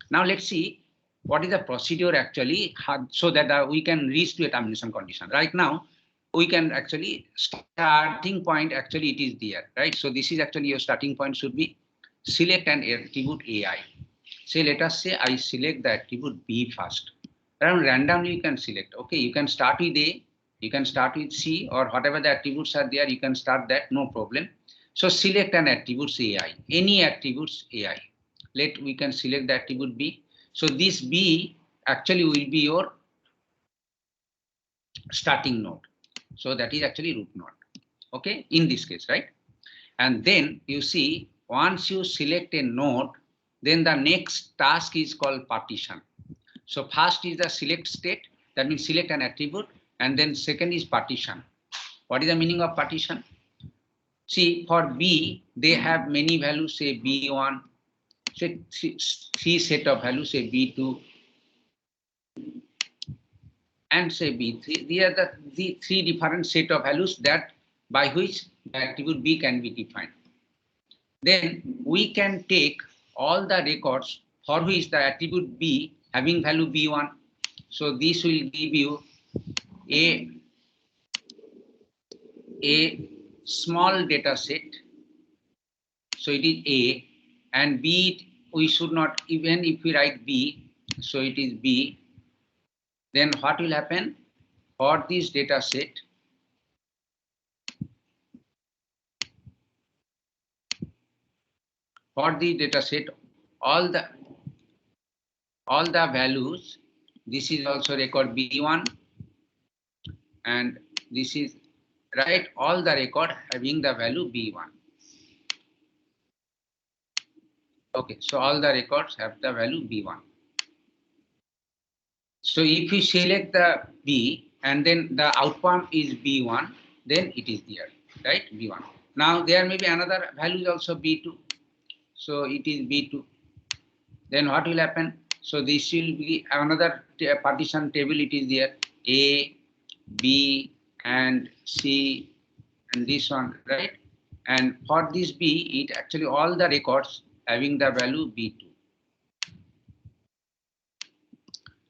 Now let's see what is the procedure actually so that we can reach to a termination condition. Right now, we can actually starting point actually it is there, right? So this is actually your starting point should be select an attribute AI. Say let us say I select the attribute B first. Randomly you can select. Okay, you can start with A, you can start with C, or whatever the attributes are there, you can start that, no problem. So select an attribute AI, any attributes AI. We can select the attribute B. So this B actually will be your starting node. So that is actually root node. Okay, in this case, right? And then you see, once you select a node, then the next task is called partition. So first is the select state, that means select an attribute, and then second is partition. What is the meaning of partition? See, for B, they have many values, say B1, say C set of values, say B2, and say B3. These are the three different set of values that by which the attribute B can be defined. Then we can take all the records for which the attribute B having value B1. So this will give you a small data set. So it is A, and B, we should not, even if we write B, so it is B. Then what will happen? For this data set, all the values, this is also record B1, and this is right, all the record having the value B1. Okay, so all the records have the value B1. So if you select the B and then the outcome is B1, then it is there, right? B1. Now there may be another value also B2. So it is B2. Then what will happen? So this will be another partition table. It is there A, B, and C, and this one, right? And for this B, it actually all the records having the value B2.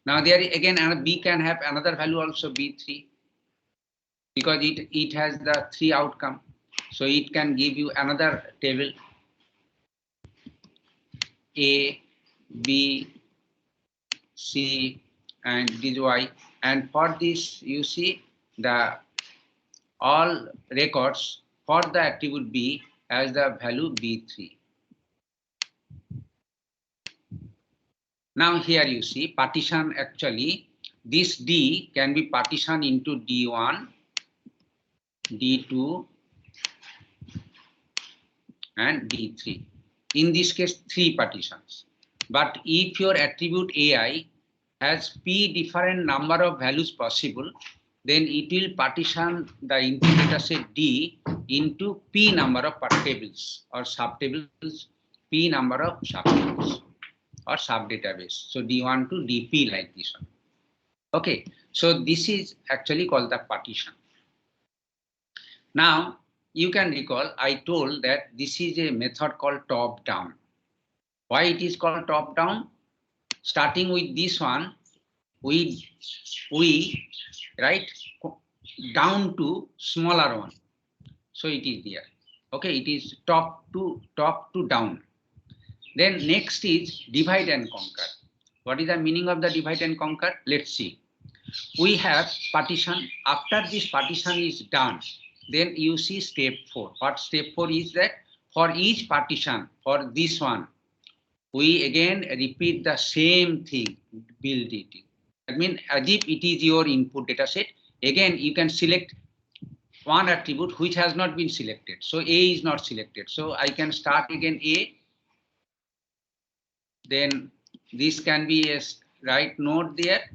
Now there again, B can have another value also B3, because it has the 3 outcome. So it can give you another table A, B, C, and this Y. And for this, you see the all records for the attribute B has the value B3. Now here you see partition, actually this D can be partitioned into D1, D2, and D3. In this case, 3 partitions. But if your attribute AI has P different number of values possible, then it will partition the input data set D into P number of tables or subtables, P number of subtables or subdatabase. So D1 to DP like this one. Okay, so this is actually called the partition. Now you can recall I told that this is a method called top down. Why it is called top down? Starting with this one, we write down to smaller one. So it is there. Okay, it is top to down. Then next is divide and conquer. What is the meaning of the divide and conquer? Let's see. We have partition. After this partition is done, then you see step 4. What step 4 is that? For each partition, for this one, we again repeat the same thing, build it. That means as if it is your input data set. Again, you can select one attribute which has not been selected. So A is not selected. So I can start again A. Then this can be a right node there.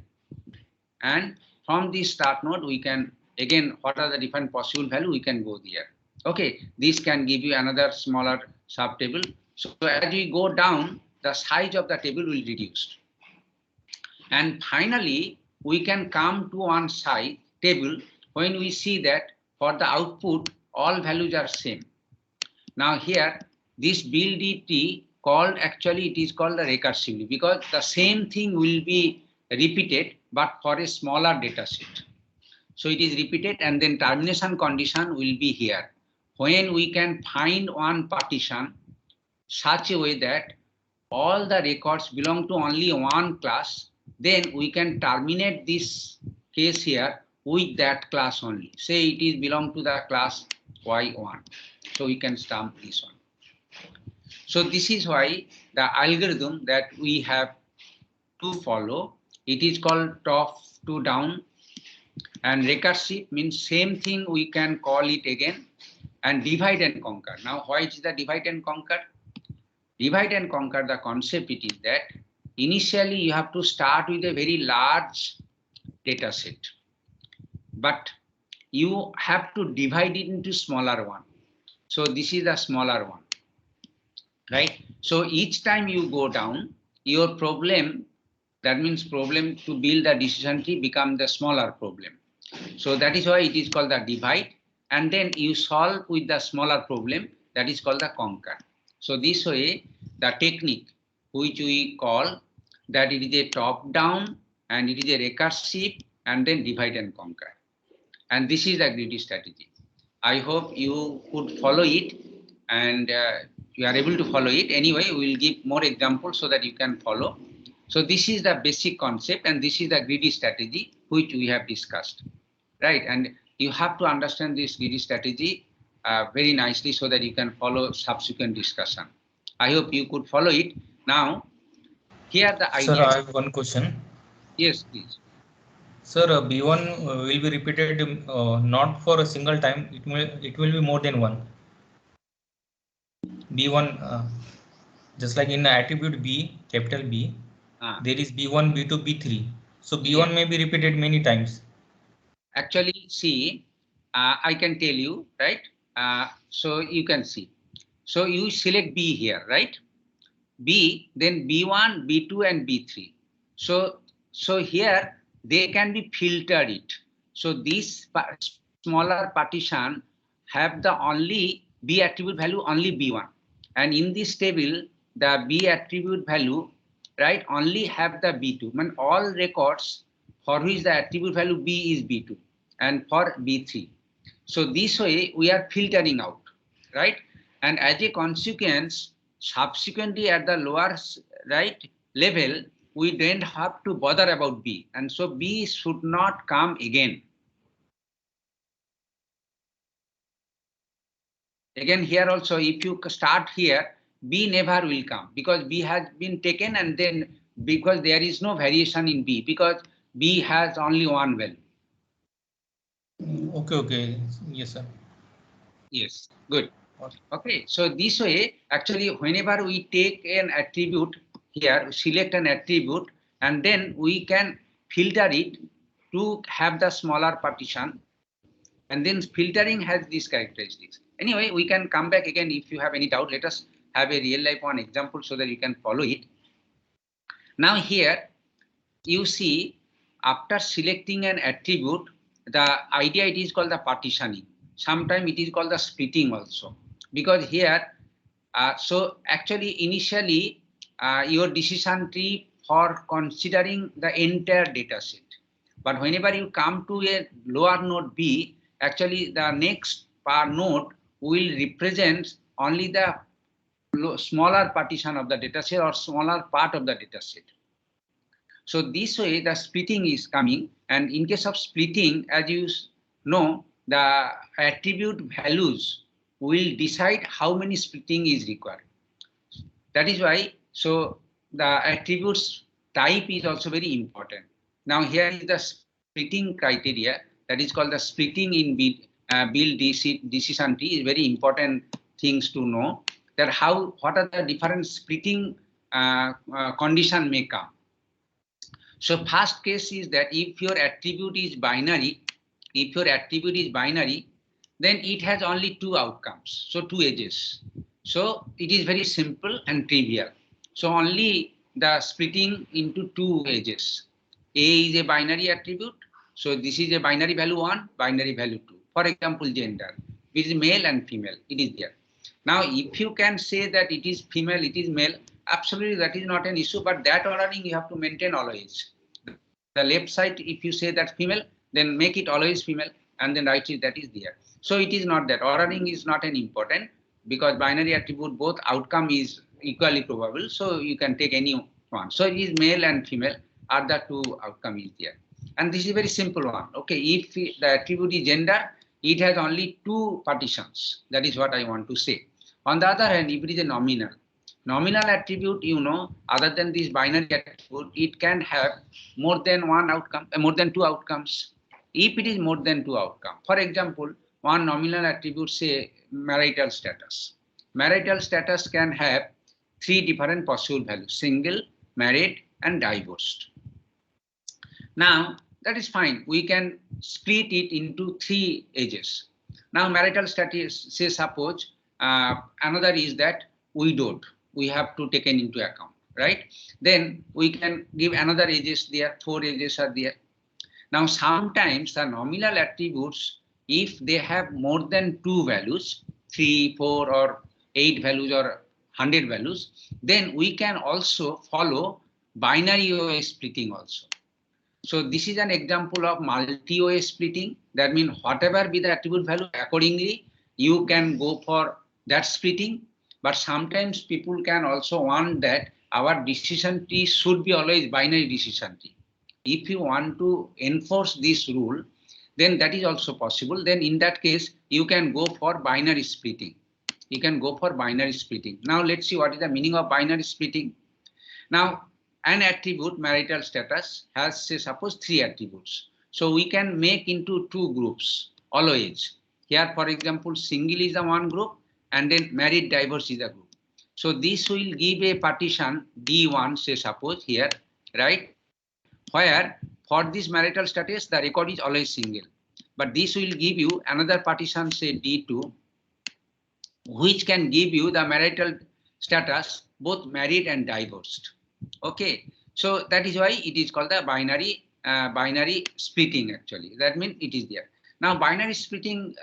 And from this start node, we can, again, what are the different possible value, we can go there. Okay, this can give you another smaller subtable. So as we go down, the size of the table will reduce. And finally, we can come to one side table when we see that for the output, all values are same. Now here, this build called, actually it is called the recursively, because the same thing will be repeated, but for a smaller data set. So it is repeated, and then termination condition will be here. When we can find one partition such a way that all the records belong to only one class, then we can terminate this case here with that class only. Say it is belong to the class Y1. So we can stamp this one. So this is why the algorithm that we have to follow, it is called top to down, and recursive means same thing we can call it again, and divide and conquer. Now why is the divide and conquer? Divide and conquer, the concept it is that initially you have to start with a very large data set, but you have to divide it into smaller one. So this is the smaller one, right? So each time you go down, your problem, that means problem to build the decision tree become the smaller problem. So that is why it is called the divide, and then you solve with the smaller problem, that is called the conquer. So this way, the technique which we call that it is a top down and it is a recursive and then divide and conquer. And this is the greedy strategy. I hope you could follow it, and you are able to follow it. Anyway, we will give more examples so that you can follow. So this is the basic concept, and this is the greedy strategy which we have discussed, right? And you have to understand this greedy strategy very nicely so that you can follow subsequent discussion. I hope you could follow it. Now, here the idea. Sir, I have one question. Yes, please. Sir, B1 will be repeated not for a single time. It will be more than one. B1, just like in the attribute B, capital B, there is B1, B2, B3. So B1 may be repeated many times. Actually, see, I can tell you, right? So you can see. So you select B here, right? B, then B1, B2, and B3. So here they can be filtered it. So this smaller partition have the only B attribute value only B1, and in this table the B attribute value, right, only have the B2. I mean all records for which the attribute value B is B2 and for B3. So this way we are filtering out, right? And as a consequence, subsequently at the lower right level, we don't have to bother about B, and so B should not come again. Again here also, if you start here, B never will come because B has been taken, and then because there is no variation in B because B has only one value. Okay. Yes, sir. Yes, good. Okay, so this way, actually, whenever we take an attribute here, select an attribute, and then we can filter it to have the smaller partition, and then filtering has these characteristics. Anyway, we can come back again if you have any doubt. Let us have a real life one example so that you can follow it. Now here, you see, after selecting an attribute, the idea it is called the partitioning. Sometimes it is called the splitting also. Because here, so actually initially your decision tree for considering the entire data set. But whenever you come to a lower node B, actually the next node will represent only the smaller partition of the data set or smaller part of the data set. So this way the splitting is coming, and in case of splitting, as you know, the attribute values will decide how many splitting is required. That is why, so the attributes type is also very important. Now here is the splitting criteria, that is called the splitting in build decision tree is very important things to know, that what are the different splitting condition may come. So first case is that if your attribute is binary, then it has only two outcomes, so two edges. So it is very simple and trivial. So only the splitting into two edges. A is a binary attribute. So this is a binary value 1, binary value 2. For example, gender, which is male and female, it is there. Now, if you can say that it is female, it is male, absolutely that is not an issue, but that ordering you have to maintain always. The left side, if you say that female, then make it always female, and then right side that is there. So it is not that. Ordering is not an important, because binary attribute, both outcome is equally probable, so you can take any one. So it is male and female are the two outcome is there. And this is a very simple one. Okay, if the attribute is gender, it has only two partitions. That is what I want to say. On the other hand, if it is a nominal attribute, you know, other than this binary attribute, it can have more than one outcome, more than two outcomes. If it is more than two outcomes, for example, one nominal attribute, say marital status. Marital status can have three different possible values: single, married, and divorced. Now, that is fine. We can split it into three ages. Now, marital status, say suppose another is that widowed. We have to take into account, right? Then we can give another ages there, 4 ages are there. Now, sometimes the nominal attributes, if they have more than two values, 3, 4, or 8 values or 100 values, then we can also follow binary OA splitting also. So this is an example of multi-OA splitting. That means whatever be the attribute value, accordingly, you can go for that splitting. But sometimes people can also want that our decision tree should be always binary decision tree. If you want to enforce this rule, then that is also possible. Then in that case, you can go for binary splitting. You can go for binary splitting. Now let's see what is the meaning of binary splitting. Now, an attribute, marital status, has, say, suppose 3 attributes. So we can make into 2 groups always. Here, for example, single is the one group, and then married, divorce is a group. So this will give a partition D1, say suppose here, right? Where for this marital status, the record is always single. But this will give you another partition, say D2, which can give you the marital status, both married and divorced. Okay, so that is why it is called the binary splitting actually. That means it is there. Now binary splitting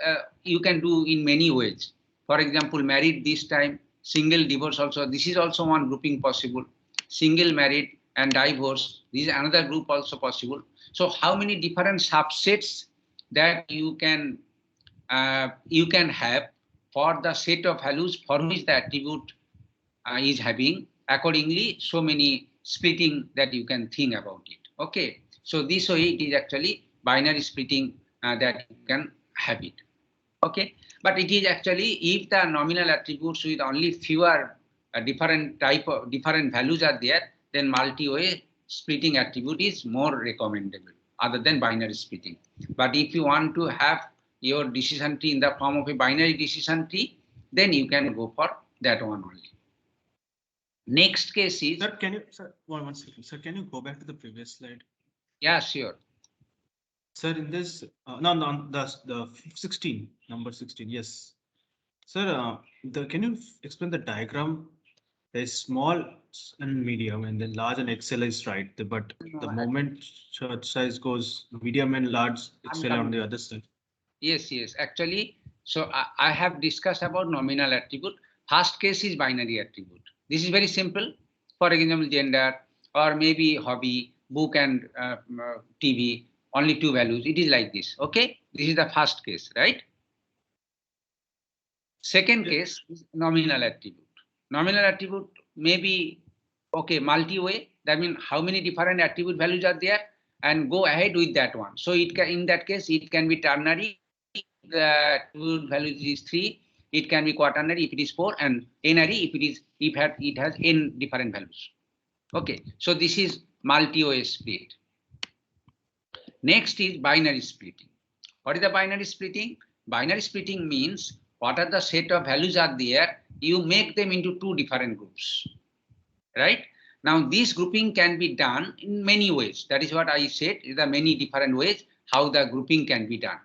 you can do in many ways. For example, married this time, single, divorce also. This is also one grouping possible. Single, married, and divorce. This is another group also possible. So how many different subsets that you can have for the set of values for which the attribute is having, accordingly so many splitting that you can think about it. Okay, so this way it is actually binary splitting that you can have it. Okay, but it is actually if the nominal attributes with only fewer different values are there, then multi-way splitting attribute is more recommendable other than binary splitting. But if you want to have your decision tree in the form of a binary decision tree, then you can go for that one only. Next case is. Sir, can you, sir, one second. Sir, can you go back to the previous slide? Yeah, sure. Sir, in this, no, the 16, number 16, yes. Sir, can you explain the diagram? There's small and medium, and then large and XL is right. But the moment church size goes medium and large, XL on the other side. Yes, yes. Actually, so I have discussed about nominal attribute. First case is binary attribute. This is very simple. For example, gender, or maybe hobby, book and TV, only 2 values. It is like this. Okay, this is the first case, right? Second case is nominal attribute. Nominal attribute may be, okay, multi-way. That means how many different attribute values are there, and go ahead with that one. So it can, in that case, it can be ternary. The attribute value is 3. It can be quaternary if it is 4, and n-ary if it has n different values. Okay, so this is multi-way split. Next is binary splitting. What is the binary splitting? Binary splitting means what are the set of values are there, you make them into 2 different groups, right? Now this grouping can be done in many ways. That is what I said, there are many different ways how the grouping can be done.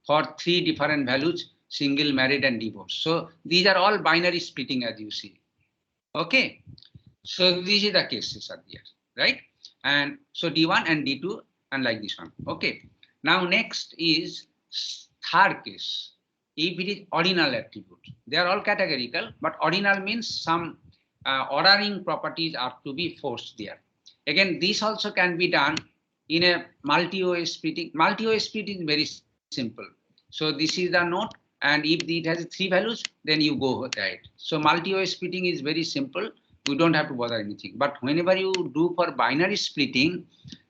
For 3 different values, single, married, and divorce. So these are all binary splitting as you see. Okay, so these are the cases are there, right? and so D1 and D2 and like this one. Okay. Now next is third case. If it is ordinal attribute, they are all categorical, but ordinal means some ordering properties are to be forced there. Again, this also can be done in a multi-OA splitting. Multi-OA split is very simple. So this is the node, and if it has 3 values, then you go with that. So multi-OA splitting is very simple. You don't have to bother anything. But whenever you do for binary splitting,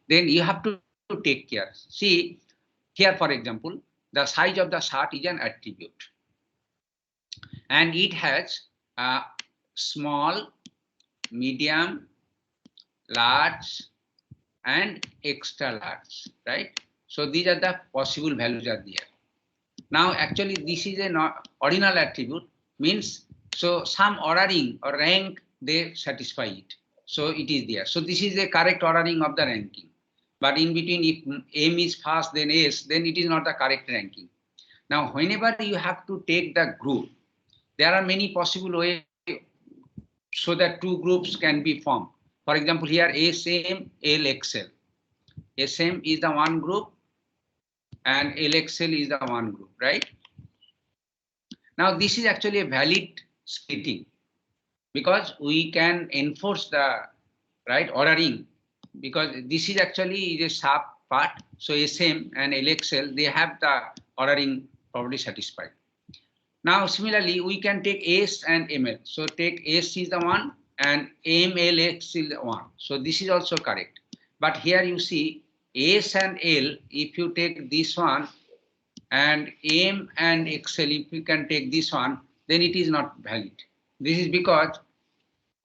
then you have to take care. See, here, for example, the size of the chart is an attribute. And it has small, medium, large, and extra large, right? So these are the possible values are there. Now, actually, this is an ordinal attribute, means so some ordering or rank, they satisfy it. So it is there. So this is the correct ordering of the ranking. But in between, if M is first, then S, then it is not the correct ranking. Now, whenever you have to take the group, there are many possible ways so that 2 groups can be formed. For example, here SM, LXL. SM is the one group and LXL is the one group, right? Now, this is actually a valid splitting because we can enforce the right ordering, because this is actually a sub part. So SM and LXL, they have the ordering property satisfied. Now, similarly, we can take S and ML. So take S is the one and MLX is the one. So this is also correct. But here you see S and L, if you take this one, and M and XL, if you can take this one, then it is not valid. This is because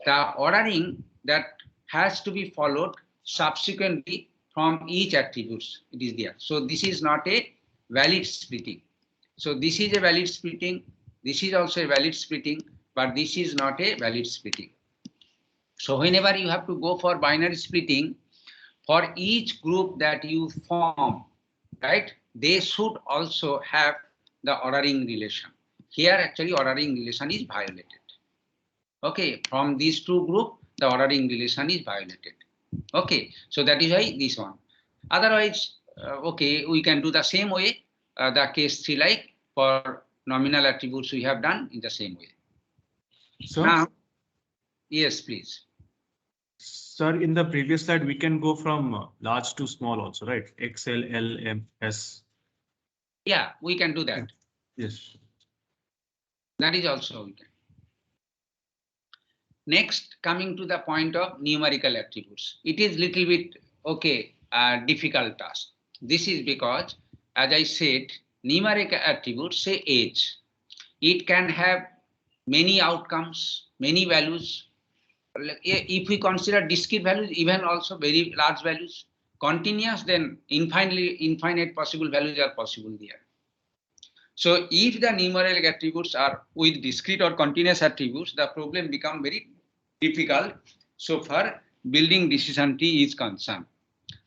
the ordering that has to be followed subsequently from each attributes, it is there. So this is not a valid splitting. So this is a valid splitting, this is also a valid splitting, but this is not a valid splitting. So whenever you have to go for binary splitting, for each group that you form, right, they should also have the ordering relation. Here actually ordering relation is violated. Okay, from these 2 groups, the ordering relation is violated. Okay, so that is why this one. Otherwise, okay, we can do the same way, the case 3 like for nominal attributes we have done in the same way. So, now, yes, please. Sir, in the previous slide, we can go from large to small also, right? XL, L, M, S. Yeah, we can do that. Yes. That is also we can. Next, coming to the point of numerical attributes. It is little bit, okay, difficult task. This is because, as I said, numerical attributes, say age. It can have many outcomes, many values. If we consider discrete values, even also very large values, continuous, then infinite possible values are possible there. So if the numerical attributes are with discrete or continuous attributes, the problem becomes very difficult. So far, building decision tree is concerned.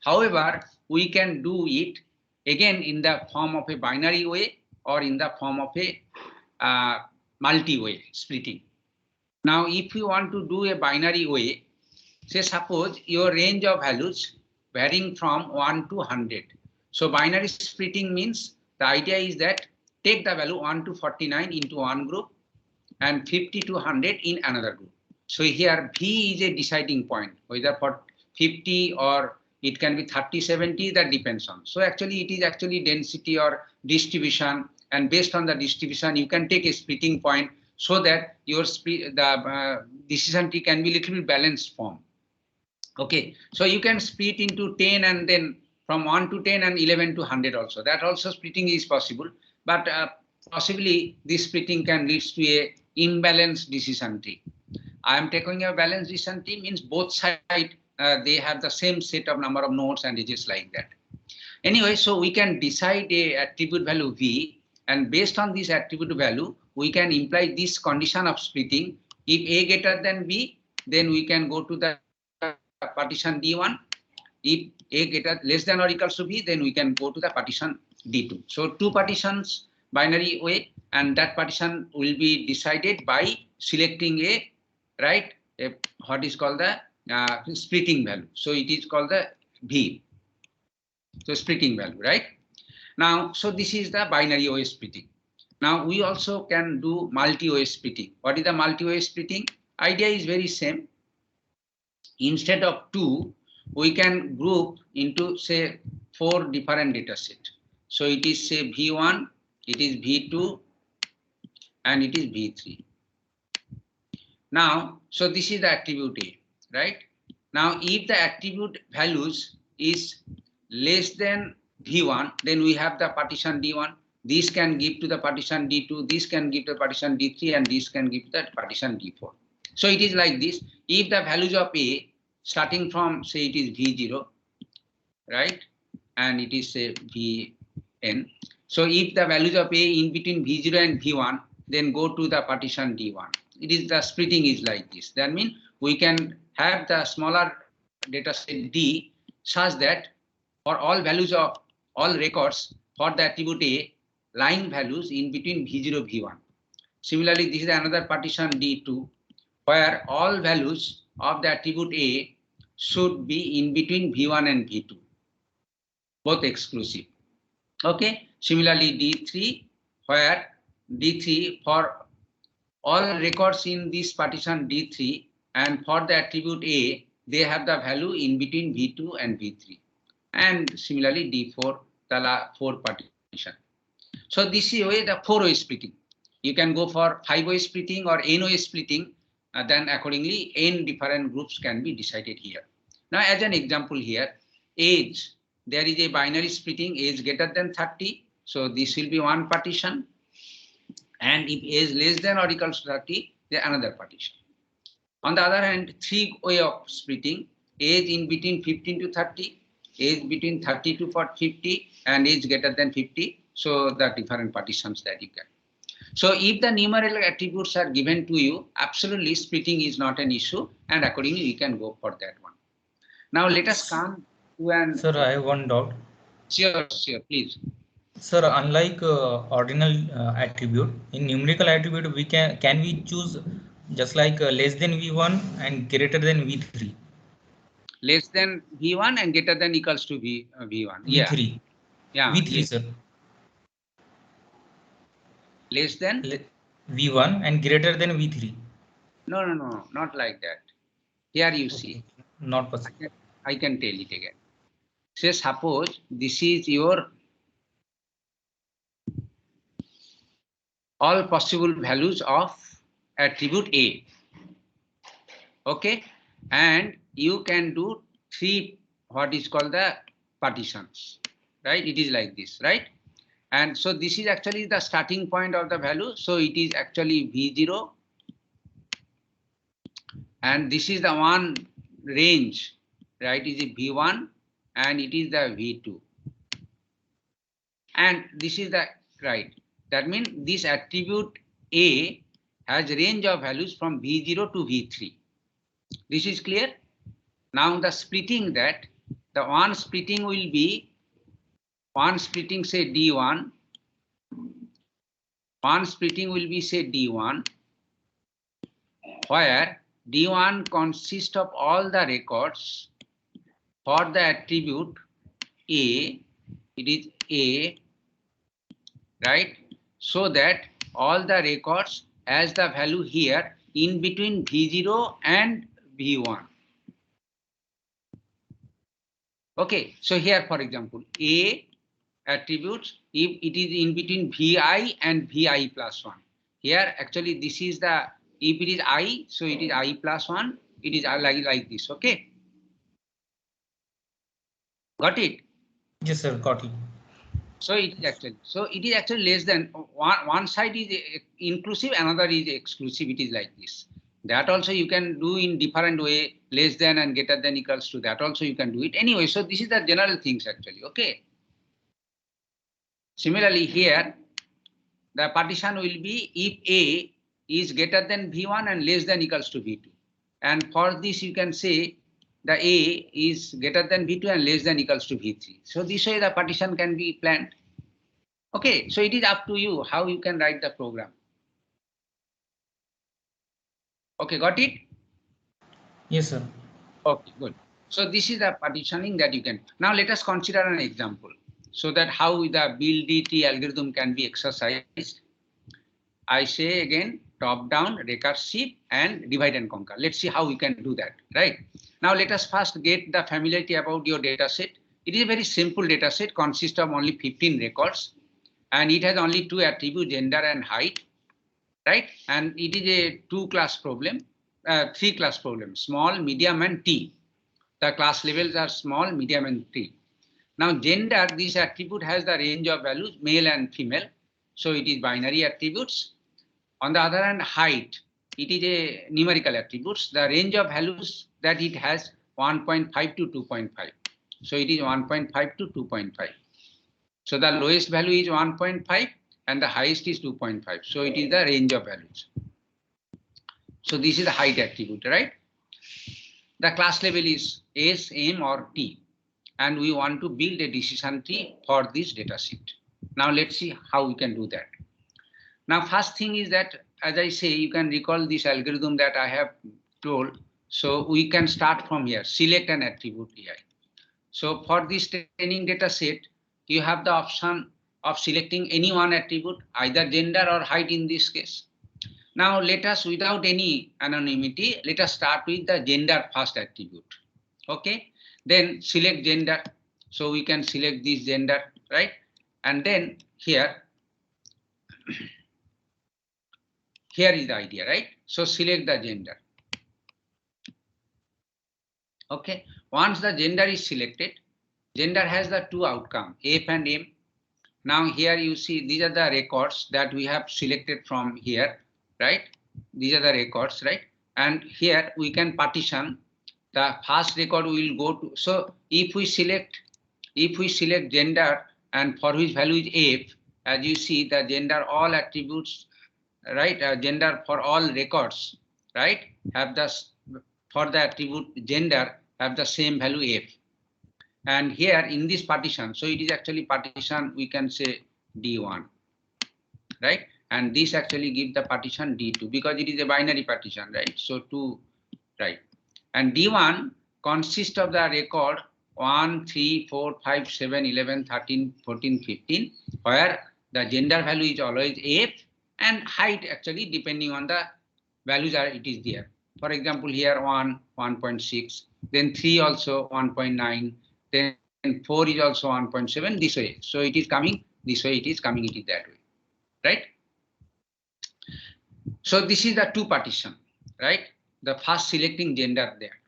However, we can do it again in the form of a binary way or in the form of a multi-way splitting. Now, if you want to do a binary way, say suppose your range of values varying from 1 to 100. So binary splitting means the idea is that take the value 1 to 49 into one group and 50 to 100 in another group. So here V is a deciding point, whether for 50 or it can be 30, 70, that depends on. So actually it is actually density or distribution, and based on the distribution you can take a splitting point so that your decision tree can be little bit balanced form. Okay, so you can split into 10 and then from 1 to 10 and 11 to 100 also. That also splitting is possible, but possibly this splitting can lead to a imbalanced decision tree. I am taking a balanced decision tree means both sides they have the same set of number of nodes and edges like that. Anyway, so we can decide a attribute value V, and based on this attribute value, we can imply this condition of splitting. If A greater than B, then we can go to the partition D1. If A greater less than or equals to B, then we can go to the partition D2. So 2 partitions binary way, and that partition will be decided by selecting a what is called the splitting value. So it is called the V. So splitting value, right? Now, so this is the binary OS splitting. Now we also can do multi-OS splitting. What is the multi-OS splitting? Idea is very same. Instead of 2, we can group into say 4 different data set. So it is say V1, it is V2, and it is V3. Now, so this is the attribute A, right? Now, if the attribute values is less than V1, then we have the partition D1. This can give to the partition D2, this can give to the partition D3, and this can give to the partition D4. So it is like this. If the values of A starting from say it is V0, right? And it is say Vn. So if the values of A in between V0 and V1, then go to the partition D1. It is the splitting is like this. That means we can have the smaller data set D such that for all values of all records for the attribute A, line values in between V0 V1. Similarly, this is another partition D2 where all values of the attribute A should be in between V1 and V2, both exclusive. Okay. Similarly, D3 where D3 for all records in this partition D3 and for the attribute A, they have the value in between V2 and V3. And similarly, D4, the 4 partition. So this is way the 4-way splitting. You can go for 5-way splitting or N-way splitting. Then accordingly, N different groups can be decided here. Now, as an example here, age, there is a binary splitting, age greater than 30. So this will be one partition. And if age less than or equals to 30, then another partition. On the other hand, 3-way of splitting, age in between 15 to 30, age between 30 to 50, and age greater than 50. So the different partitions that you get. So if the numerical attributes are given to you, absolutely splitting is not an issue, and accordingly you can go for that one. Now let us come to an. Sir, I have one doubt. Sure, please. Sir, unlike ordinal attribute, in numerical attribute we can we choose just like less than V1 and greater than V3? Less than V1 and greater than equals to V1. V3. Yeah. V3, yes. sir. Less than V1 and greater than V3. No, not like that. Here you see. Not possible. I can tell it again. Say suppose this is your all possible values of attribute A. Okay, and you can do 3 what is called the partitions, right? It is like this, right? And so this is actually the starting point of the value. So it is actually V0. And this is the one range, right? Is it V1 and it is the V2. And this is the right. That means this attribute A has range of values from V0 to V3. This is clear? Now the splitting that the one splitting will be one splitting say D1. One splitting will be say D1, where D1 consists of all the records for the attribute A. It is A, right? So that all the records as the value here in between V0 and V1. Okay, so here for example, A attributes if it is in between Vi and Vi plus 1. Here actually this is the, if it is I, so it is I plus 1, it is like this, okay? Got it? Yes, sir, got it. So it is actually less than one side is inclusive, another is exclusive. It is like this. That also you can do in different way, less than and greater than equals to, that also you can do it anyway. So this is the general things actually, okay? Similarly here, the partition will be if A is greater than V1 and less than equals to V2. And for this you can say the A is greater than V2 and less than equals to V3. So this way the partition can be planned. Okay, so it is up to you how you can write the program. Okay, got it? Yes, sir. Okay, good. So this is the partitioning that you can. Now let us consider an example so that how the BuildDT algorithm can be exercised. I say again, top down, recursive, and divide and conquer. Let's see how we can do that, right? Now let us first get the familiarity about your data set. It is a very simple data set, consists of only 15 records, and it has only two attributes, gender and height, right? And it is a three-class problem, small, medium, and T. The class levels are small, medium, and T. Now gender, this attribute has the range of values, male and female. So it is binary attributes. On the other hand, height, it is a numerical attributes. The range of values that it has 1.5 to 2.5. So it is 1.5 to 2.5. So the lowest value is 1.5 and the highest is 2.5. So it is the range of values. So this is the height attribute, right? The class level is S, M, or T. And we want to build a decision tree for this data set. Now let's see how we can do that. Now, first thing is that, as I say, you can recall this algorithm that I have told. So we can start from here, select an attribute AI. So for this training data set, you have the option of selecting any one attribute, either gender or height in this case. Now let us, without any anonymity, let us start with the gender first attribute. Okay, then select gender. So we can select this gender, right? And then here is the idea, right? So select the gender. Okay, once the gender is selected, gender has the two outcomes, F and M. Now here you see these are the records that we have selected from here, right? These are the records, right? And here we can partition. The first record will go to, so if we select gender and for which value is F, as you see the gender all attributes, right? Gender for all records, right? Have the, for the attribute gender have the same value F. And here in this partition, so it is actually partition, we can say D1, right? And this actually gives the partition D2 because it is a binary partition, right? So 2, right? And D1 consists of the record 1, 3, 4, 5, 7, 11, 13, 14, 15, where the gender value is always F and height actually depending on the values are it is there. For example, here 1, 1.6, then 3 also 1.9, then 4 is also 1.7 this way. So it is coming this way, it is coming, it is that way, right? So this is the two partition, right? The first selecting gender there.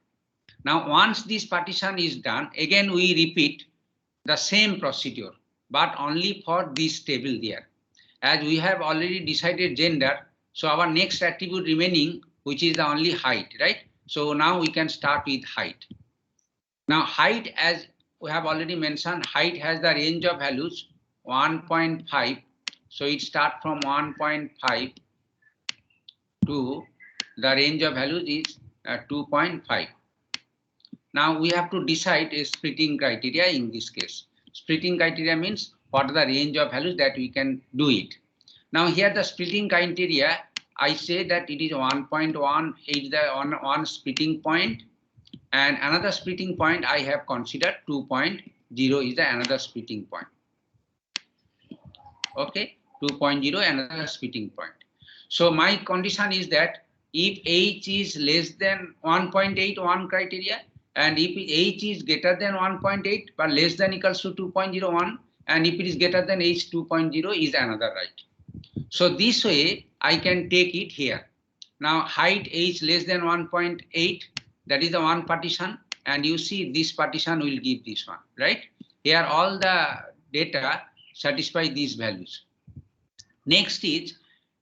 Now, once this partition is done, again we repeat the same procedure, but only for this table there. As we have already decided gender, so our next attribute remaining, which is the only height, right? So now we can start with height. Now height, as we have already mentioned, height has the range of values 1.5. So it starts from 1.5 to the range of values is 2.5. Now we have to decide a splitting criteria in this case. Splitting criteria means what are the range of values that we can do it. Now here the splitting criteria, I say that it is 1.1 is the one splitting point, and another splitting point I have considered 2.0 is the another splitting point. Okay, 2.0 another splitting point. So my condition is that if H is less than 1.8 one criteria, and if H is greater than 1.8 but less than equals to 2.01, and if it is greater than H 2.0 is another, right? So this way I can take it here. Now height H less than 1.8, that is the one partition, and you see this partition will give this one, right? Here all the data satisfy these values. Next is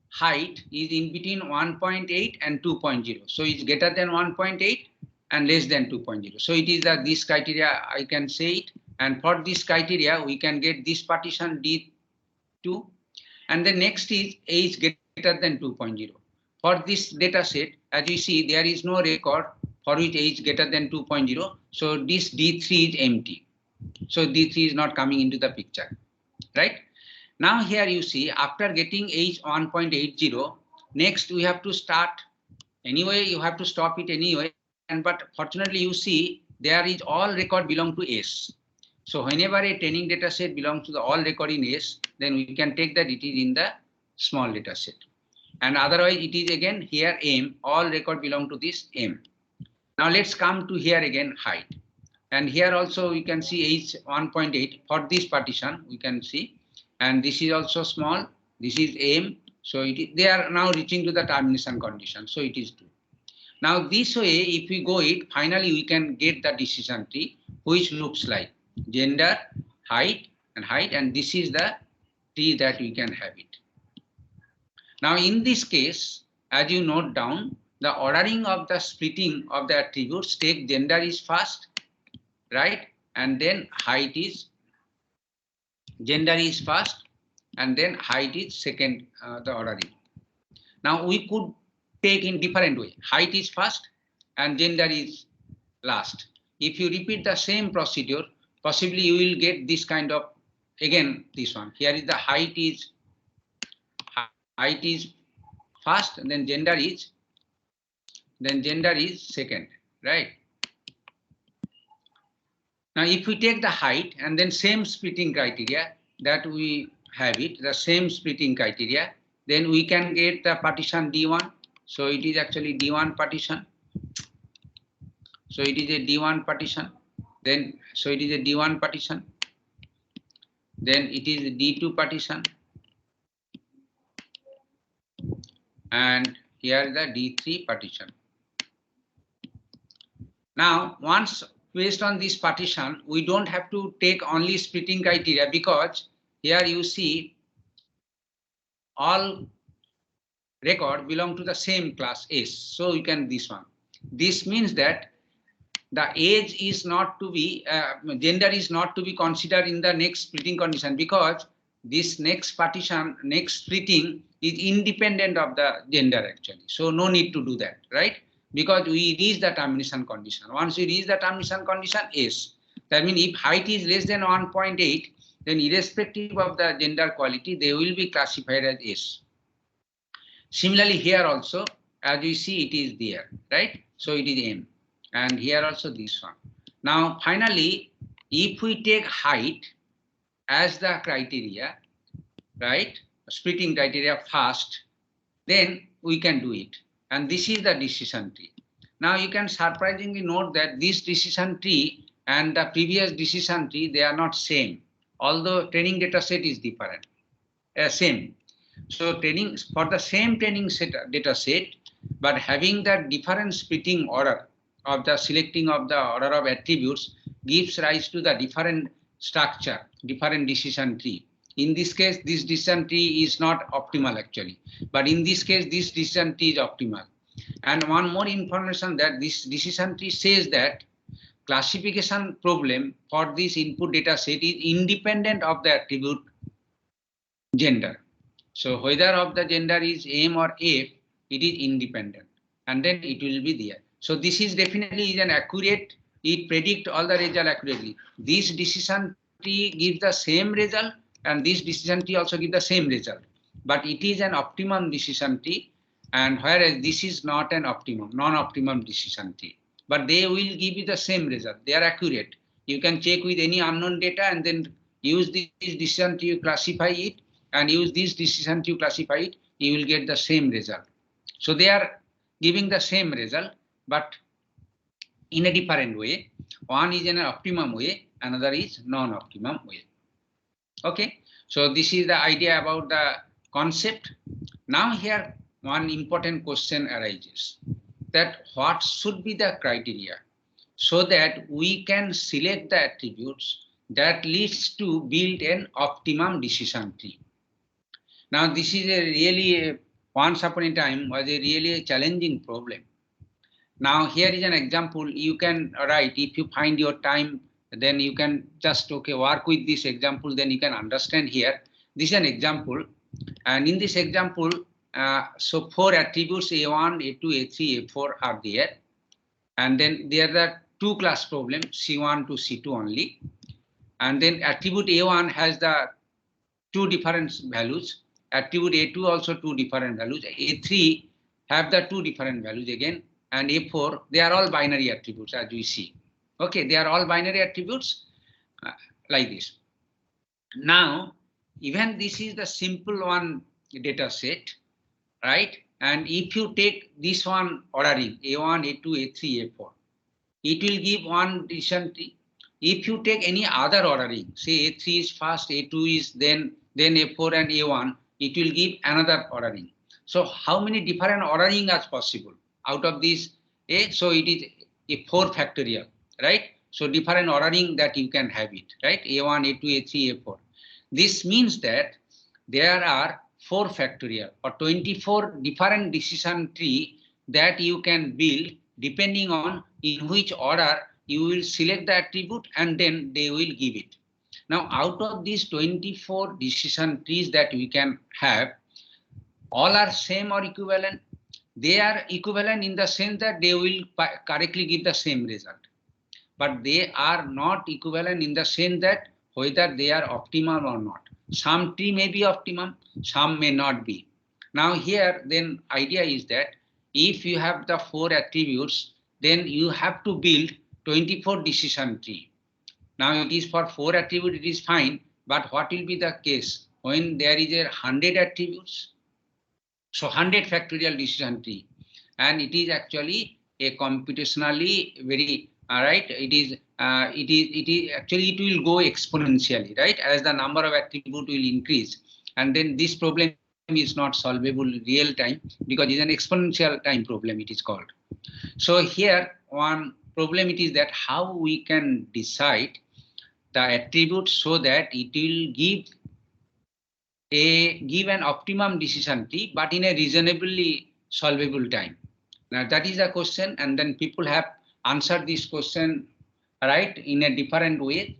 height is in between 1.8 and 2.0. So it's greater than 1.8 and less than 2.0. So it is that this criteria I can say it. And for this criteria, we can get this partition D2. And the next is H greater than 2.0. For this data set, as you see, there is no record for which H greater than 2.0. So this D3 is empty. So D3 is not coming into the picture, right? Now here you see, after getting H 1.80, next we have to start, anyway you have to stop it anyway, but fortunately you see there is all record belong to S. So whenever a training data set belongs to the all record in S, then we can take that it is in the small data set. And otherwise it is again here M, all record belong to this M. Now let's come to here again height. And here also we can see H 1.8 for this partition we can see. And this is also small, this is M. So they are now reaching to the termination condition. So it is 2. Now this way, if we go it, finally we can get the decision tree, which looks like gender, height, and this is the tree that we can have it. Now in this case, as you note down, the ordering of the splitting of the attributes take gender is first, right? And then height is, gender is first, and then height is second, the ordering. Now we could take in different way. Height is first and gender is last. If you repeat the same procedure, possibly you will get this kind of, again, this one. Here is the height is first, and then gender is second, right? Now if we take the height and then same splitting criteria that we have it, the same splitting criteria, then we can get the partition D1. So it is actually D1 partition. So it is a D1 partition. Then so it is a D1 partition. Then it is a D2 partition. And here is the D3 partition. Now once based on this partition, we don't have to take only splitting criteria, because here you see all record belong to the same class S. So you can this one. This means that the age is not to be, gender is not to be considered in the next splitting condition, because this next partition, next splitting is independent of the gender actually. So no need to do that, right? Because we reach the termination condition. Once we reach the termination condition S, that means if height is less than 1.8, then irrespective of the gender quality, they will be classified as S. Similarly here also, as we see it is there, right? So it is M. And here also this one. Now finally, if we take height as the criteria, right, splitting criteria first, then we can do it. And this is the decision tree. Now you can surprisingly note that this decision tree and the previous decision tree, they are not same, although training data set is different, same. So training for the same training data set, but having the different splitting order of the selecting of the order of attributes gives rise to the different structure, different decision tree. In this case, this decision tree is not optimal actually, but in this case, this decision tree is optimal. And one more information that this decision tree says that classification problem for this input data set is independent of the attribute gender. So whether of the gender is M or F, it is independent, and then it will be there. So this is definitely an accurate, it predicts all the result accurately. This decision tree gives the same result, and this decision tree also gives the same result. But it is an optimum decision tree, and whereas this is not an optimum, non-optimum decision tree. But they will give you the same result. They are accurate. You can check with any unknown data and then use this decision tree to classify it, and use this decision to classify it, you will get the same result. So they are giving the same result, but in a different way. One is in an optimum way, another is non-optimum way. Okay, so this is the idea about the concept. Now here one important question arises, that what should be the criteria so that we can select the attributes that leads to build an optimum decision tree. Now this is a really, once upon a time was a really challenging problem. Now here is an example. You can write, if you find your time, then you can just work with this example, then you can understand here. This is an example, and in this example, so 4 attributes A1, A2, A3, A4 are there, and then there are 2 class problems, C1 to C2 only, and then attribute A1 has the 2 different values. Attribute A2 also 2 different values. A3 have the 2 different values again, and A4, they are all binary attributes as we see. Okay, they are all binary attributes like this. Now, even this is the simple one data set, right? And if you take this one ordering, A1, A2, A3, A4, it will give one decision tree. If you take any other ordering, say A3 is first, A2 is then A4 and A1, it will give another ordering. So how many different ordering are possible out of this A? So it is a 4 factorial, right? So different ordering that you can have it, right? A1, A2, A3, A4. This means that there are 4 factorial or 24 different decision tree that you can build depending on in which order you will select the attribute and then they will give it. Now, out of these 24 decision trees that we can have, all are same or equivalent. They are equivalent in the sense that they will correctly give the same result. But they are not equivalent in the sense that whether they are optimal or not. Some tree may be optimum, some may not be. Now here, then idea is that if you have the 4 attributes, then you have to build 24 decision tree. Now it is for 4 attributes, it is fine, but what will be the case when there is 100 attributes? So 100 factorial decision tree, and it is actually a computationally very right. It is actually it will go exponentially, right, as the number of attribute will increase, and then this problem is not solvable real time because it is an exponential time problem, it is called. So here one problem it is that how we can decide the attribute so that it will give an optimum decision tree, but in a reasonably solvable time. Now that is a question, and then people have answered this question, right, in a different way.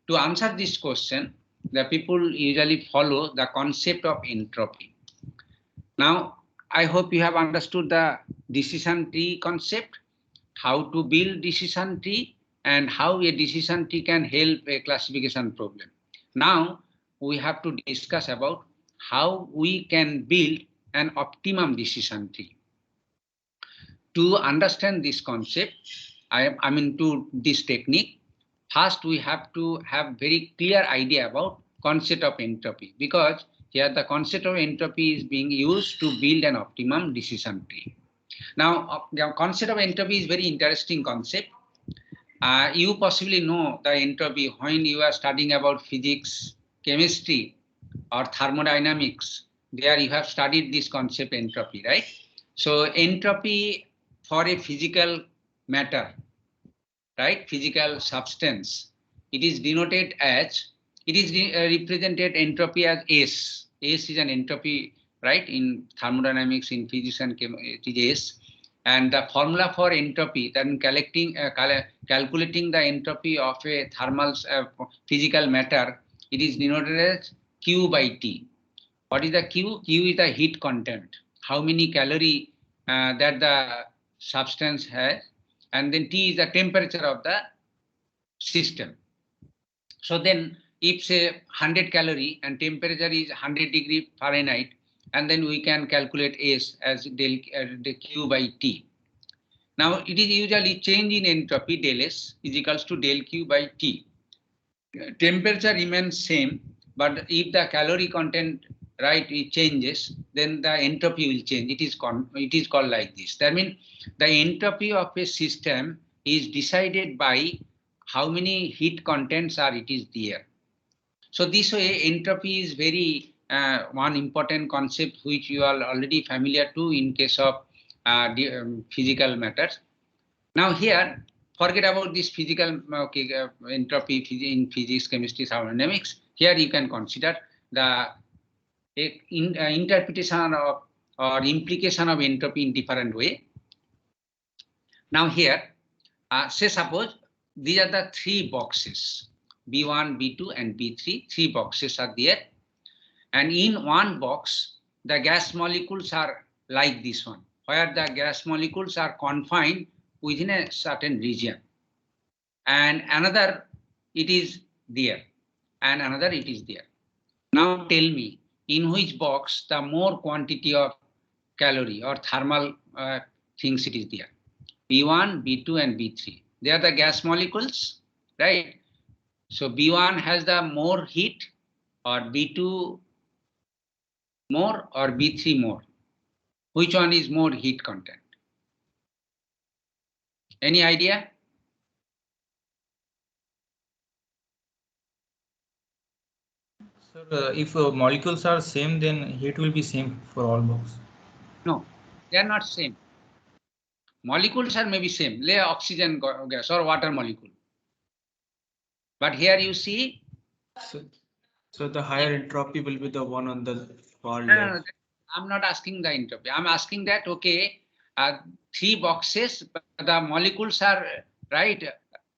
To answer this question, the people usually follow the concept of entropy. Now, I hope you have understood the decision tree concept, how to build decision tree, and how a decision tree can help a classification problem. Now, we have to discuss about how we can build an optimum decision tree. To understand this concept, I mean to this technique, first we have to have very clear idea about concept of entropy, because here the concept of entropy is being used to build an optimum decision tree. Now, the concept of entropy is very interesting concept. You possibly know the entropy when you are studying about physics, chemistry, or thermodynamics. There you have studied this concept entropy, right? So entropy for a physical matter, right, physical substance, it is denoted as, it is represented entropy as S. S is an entropy, right, in thermodynamics, in physics and chemistry, it is S. And the formula for entropy, then calculating the entropy of a thermal physical matter, it is denoted as Q by T. What is the Q? Q is the heat content, how many calorie that the substance has, and then T is the temperature of the system. So then if say 100 calorie and temperature is 100 degree Fahrenheit, and then we can calculate S as the Q by T. Now it is usually change in entropy del S is equals to del Q by T. Temperature remains same, but if the calorie content, right, it changes, then the entropy will change. It is called like this. That means the entropy of a system is decided by how many heat contents are it is there. So this way entropy is very one important concept which you are already familiar to in case of physical matters. Now here, forget about this physical entropy in physics, chemistry, thermodynamics. Here you can consider the interpretation of or implication of entropy in different way. Now here, say suppose these are the 3 boxes, B1, B2 and B3, 3 boxes are there. And in one box, the gas molecules are like this one, where the gas molecules are confined within a certain region. And another, it is there, and another it is there. Now tell me, in which box the more quantity of calorie or thermal things it is there? B1, B2, and B3. They are the gas molecules, right? So B1 has the more heat, or B2 more, or B3 more. Which one is more heat content? Any idea? Sir, if molecules are same, then heat will be same for all box. No, they are not same. Molecules are maybe same, like oxygen gas or water molecule. But here you see. So the higher entropy will be the one on the far No, left. I'm not asking the entropy. I'm asking that, okay, 3 boxes, but the molecules are right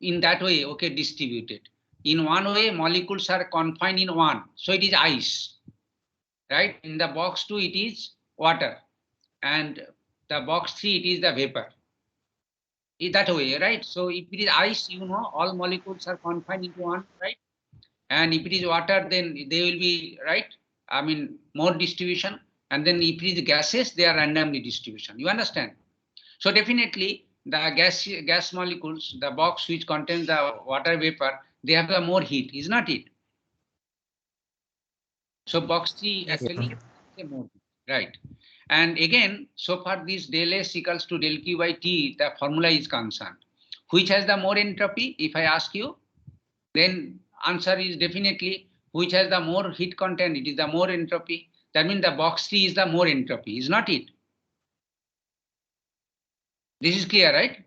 in that way, okay, distributed. In one way, molecules are confined in one, so it is ice, right? In the box 2, it is water, and the box 3, it is the vapor. That way, right? So if it is ice, all molecules are confined into one, right? And if it is water, then they will be, right? I mean, more distribution. And then if it is gases, they are randomly distribution. You understand? So definitely the gas molecules, the box which contains the water vapor, they have the more heat, is not it? So box 3 actually has more heat, right? And again, so far this del S equals to del Q by T, the formula is concerned. Which has the more entropy? If I ask you, then answer is definitely which has the more heat content, it is the more entropy. That means the box 3 is the more entropy, is not it? This is clear, right?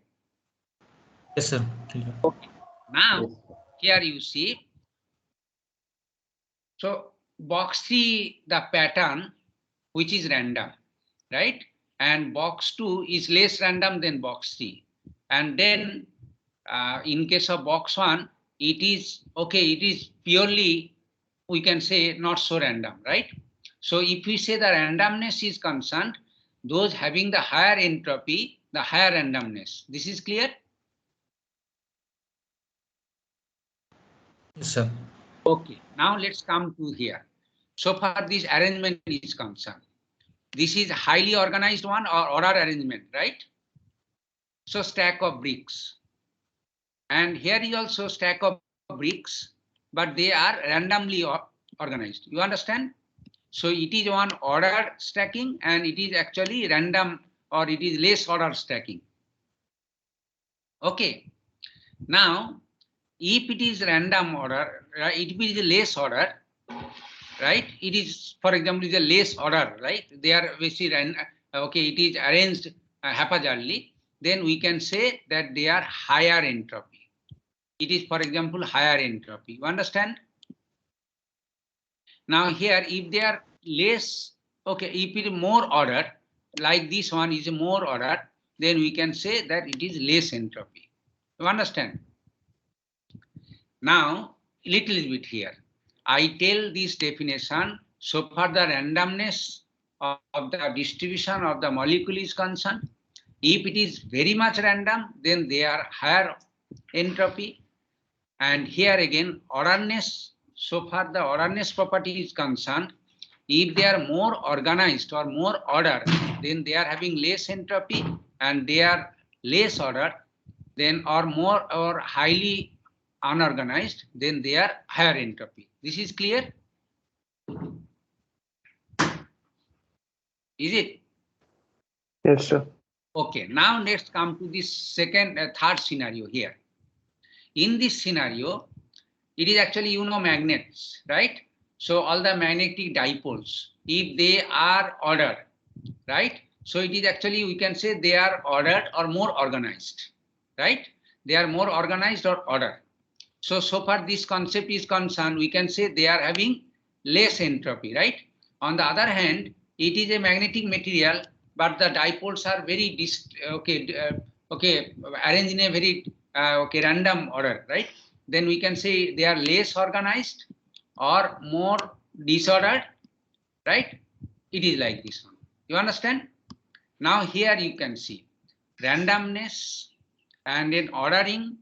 Yes, sir. Okay. Now, here you see, so box 3, the pattern, which is random, right? And box 2 is less random than box 3. And then in case of box 1, it is, okay, it is purely, we can say, not so random, right? So if we say the randomness is concerned, those having the higher entropy, the higher randomness. This is clear? Yes, sir. Okay, now let's come to here. So far this arrangement is concerned. This is highly organized one, or order arrangement, right? So stack of bricks. And here is also stack of bricks, but they are randomly organized. You understand? So it is one order stacking, and it is actually random, or it is less order stacking. Okay. Now, if it is random order, right, if it is less order, right? It is, for example, is a less order, right? They are basically, okay, it is arranged haphazardly. Then we can say that they are higher entropy. It is, for example, higher entropy. You understand? Now here, if they are less, okay, if it is more order, like this one is more order, then we can say that it is less entropy. You understand? Now, little bit here. I tell this definition, so far the randomness of the distribution of the molecule is concerned. If it is very much random, then they are higher entropy. And here again, orderness, so far the orderness property is concerned. If they are more organized or more order, then they are having less entropy, and they are less order, then or more or highly unorganized, then they are higher entropy. This is clear? Is it? Yes, sir. Okay, now let's come to this third scenario here. In this scenario, it is actually, magnets, right? So all the magnetic dipoles, if they are ordered, right? So it is actually, we can say they are ordered or more organized, right? They are more organized or ordered. So far this concept is concerned, we can say they are having less entropy, right? On the other hand, it is a magnetic material, but the dipoles are very arranged in a very random order, right? Then we can say they are less organized or more disordered, right? It is like this one. You understand? Now here you can see randomness, and then ordering,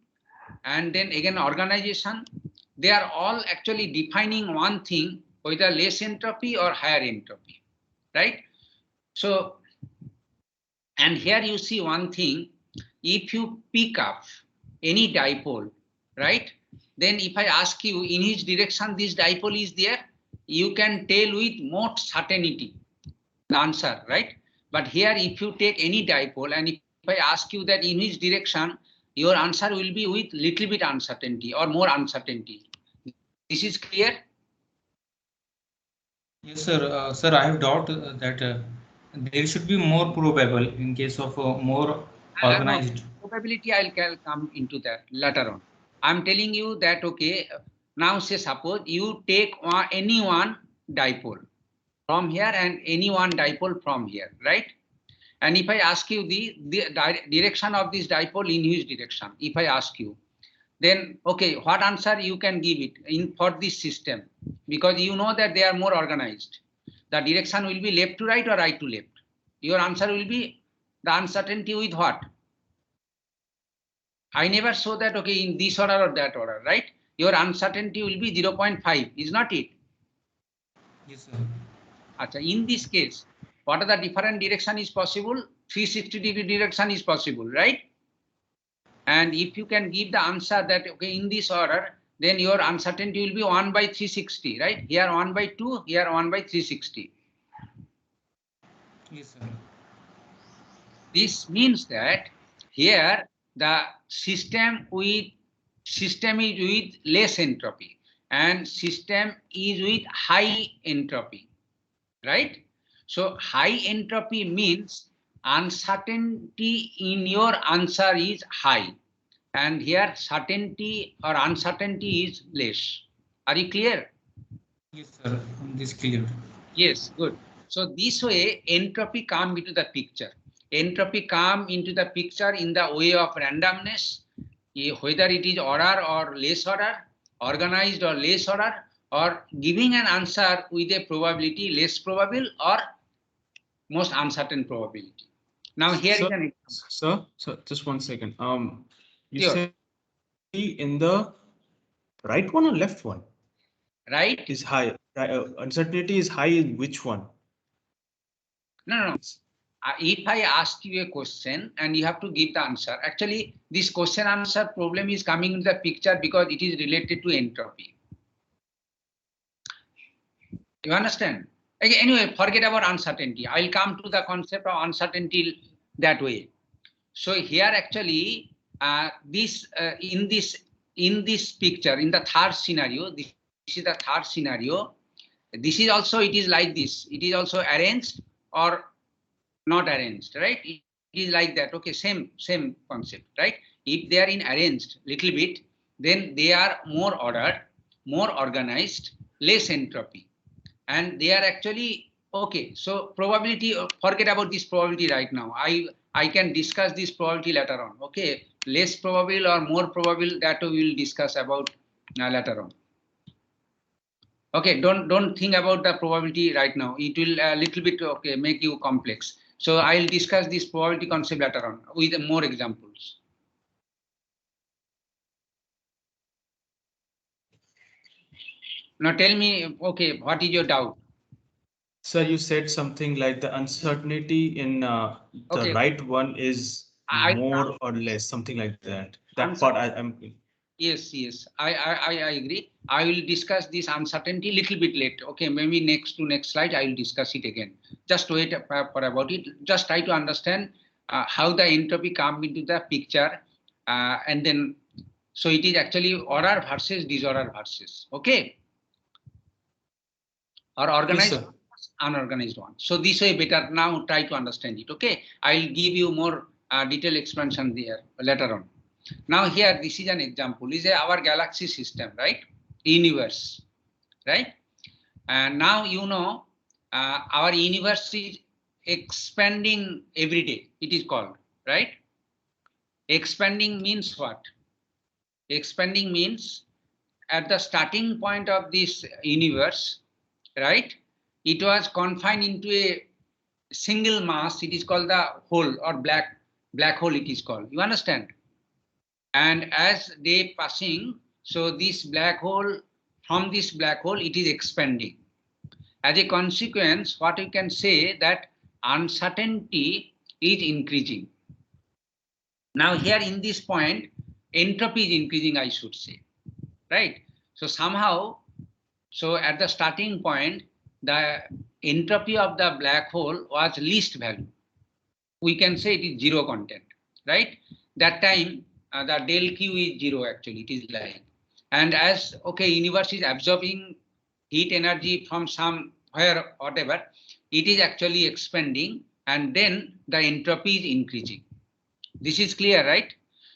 and then again organization. They are all actually defining one thing, whether less entropy or higher entropy, right? So, and here you see one thing, if you pick up any dipole, right? Then if I ask you in which direction this dipole is there, you can tell with more certainty the answer, right? But here, if you take any dipole and if I ask you that in which direction, your answer will be with little bit uncertainty or more uncertainty. This is clear? Yes, sir. Sir, I have doubt that there should be more probable in case of more organized. No, probability I'll come into that later on. I'm telling you that, okay, now say suppose you take any one dipole from here and any one dipole from here, right? And if I ask you the direction of this dipole in which direction, if I ask you, then okay, what answer you can give it in for this system? Because you know that they are more organized. The direction will be left to right or right to left. Your answer will be the uncertainty with what? I never saw that, okay, in this order or that order, right? Your uncertainty will be 0.5, is not it? Yes, sir. Achha, in this case, what are the different direction is possible? 360-degree direction is possible, right? And if you can give the answer that, okay, in this order, then your uncertainty will be 1 by 360, right? Here 1 by 2, here 1 by 360. Yes, sir. This means that here the system is with less entropy and system is with high entropy, right? So high entropy means uncertainty in your answer is high, and here certainty or uncertainty is less. Are you clear? Yes, sir. This clear. Yes, good. So this way entropy come into the picture. Entropy come into the picture in the way of randomness, whether it is order or less order, organized or less order, or giving an answer with a probability less probable or most uncertain probability. Now here is an example. Sir, just 1 second. You Sure. say in the right one or left one Right? is high. Uncertainty is high in which one? No. If I ask you a question and you have to give the answer, actually this question answer problem is coming into the picture because it is related to entropy. You understand? Okay, anyway, forget about uncertainty. I will come to the concept of uncertainty that way. So here actually in this picture, in the third scenario, this is the third scenario. This is also, it is like this. It is also arranged or not arranged, right? It is like that. Okay, same concept, right? If they are in arranged little bit, then they are more ordered, more organized, less entropy, and they are actually okay. So probability, forget about this probability right now. I can discuss this probability later on. Okay, less probable or more probable, that we will discuss about later on. Okay, don't think about the probability right now. It will a little bit okay make you complex. So I'll discuss this probability concept later on with more examples. Now tell me, okay, what is your doubt? Sir, you said something like the uncertainty in the Okay. right one is more or less, something like that. That part I'm. Yes, I agree. I will discuss this uncertainty a little bit later. Okay, maybe next slide I will discuss it again. Just wait for about it. Just try to understand how the entropy come into the picture, and then so it is actually order versus disorder versus. Okay, or organized, Yes, unorganized one. So this way better. Now try to understand it. Okay, I will give you more detailed expansion there later on. Now here, this is an example, is our galaxy system, right? Universe, right? And now you know our universe is expanding every day, it is called, right? Expanding means what? Expanding means at the starting point of this universe, right? It was confined into a single mass, it is called the hole or black hole it is called. You understand? And as they passing, so this black hole, from this black hole, it is expanding. As a consequence, what you can say that uncertainty is increasing. Now here in this point, entropy is increasing, I should say, right? So somehow, so at the starting point, the entropy of the black hole was least value. We can say it is zero content, right? That time, the del Q is zero actually, it is like. And as, okay, universe is absorbing heat energy from somewhere, whatever, it is actually expanding, and then the entropy is increasing. This is clear, right?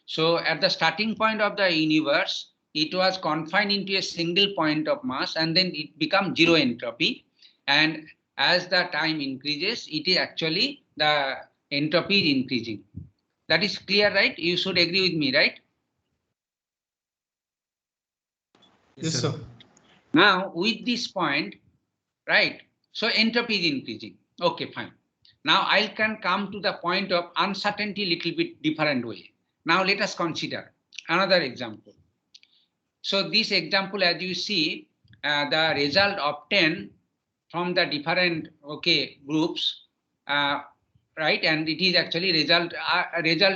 So at the starting point of the universe, it was confined into a single point of mass, and then it becomes zero entropy. And as the time increases, it is actually the entropy is increasing. That is clear, right? You should agree with me, right? Yes, sir. Now, with this point, right? So entropy is increasing. Okay, fine. Now I can come to the point of uncertainty a little bit different way. Now let us consider another example. So this example, as you see, the result obtained from the different groups, right? And it is actually result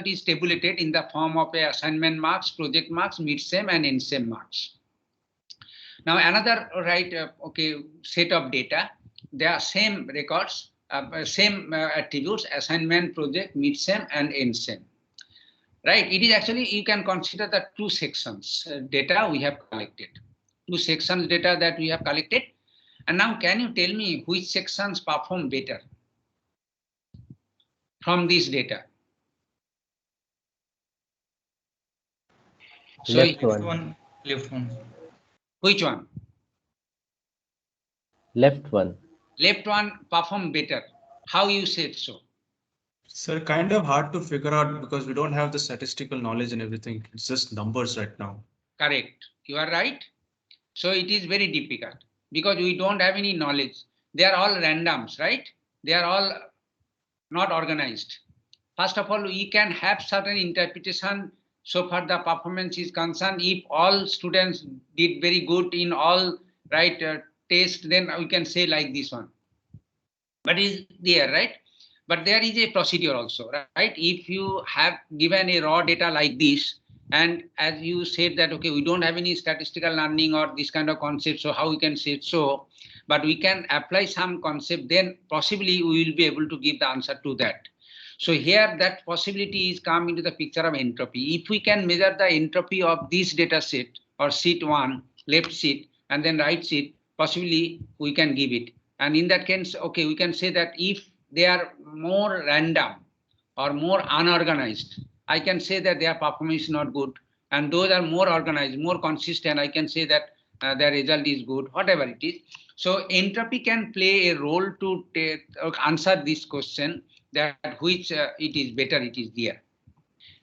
is tabulated in the form of a assignment marks, project marks, mid-sem and end-sem marks. Now another set of data. They are same records, same attributes: assignment, project, mid-sem and end-sem. Right? It is actually, you can consider the two sections data we have collected. Two sections data that we have collected. And now can you tell me which sections perform better from this data? So Left one. Left one. Which one? Left one. Left one perform better. How you said so? Sir, kind of hard to figure out because we don't have the statistical knowledge and everything. It's just numbers right now. Correct. You are right. So it is very difficult because we don't have any knowledge. They are all randoms, right? They are all not organized. First of all, we can have certain interpretation so far the performance is concerned. If all students did very good in all tests, then we can say like this one. But is there, right? But there is a procedure also, right? If you have given a raw data like this, and as you said that, okay, we don't have any statistical learning or this kind of concept, so how we can say it so, but we can apply some concept, then possibly we will be able to give the answer to that. So here that possibility is come into the picture of entropy. If we can measure the entropy of this data set or sheet 1, left sheet, and then right sheet, possibly we can give it. And in that case, okay, we can say that if they are more random or more unorganized, I can say that their performance is not good. And those are more organized, more consistent, I can say that their result is good, whatever it is. So entropy can play a role to answer this question, that which it is better, it is there.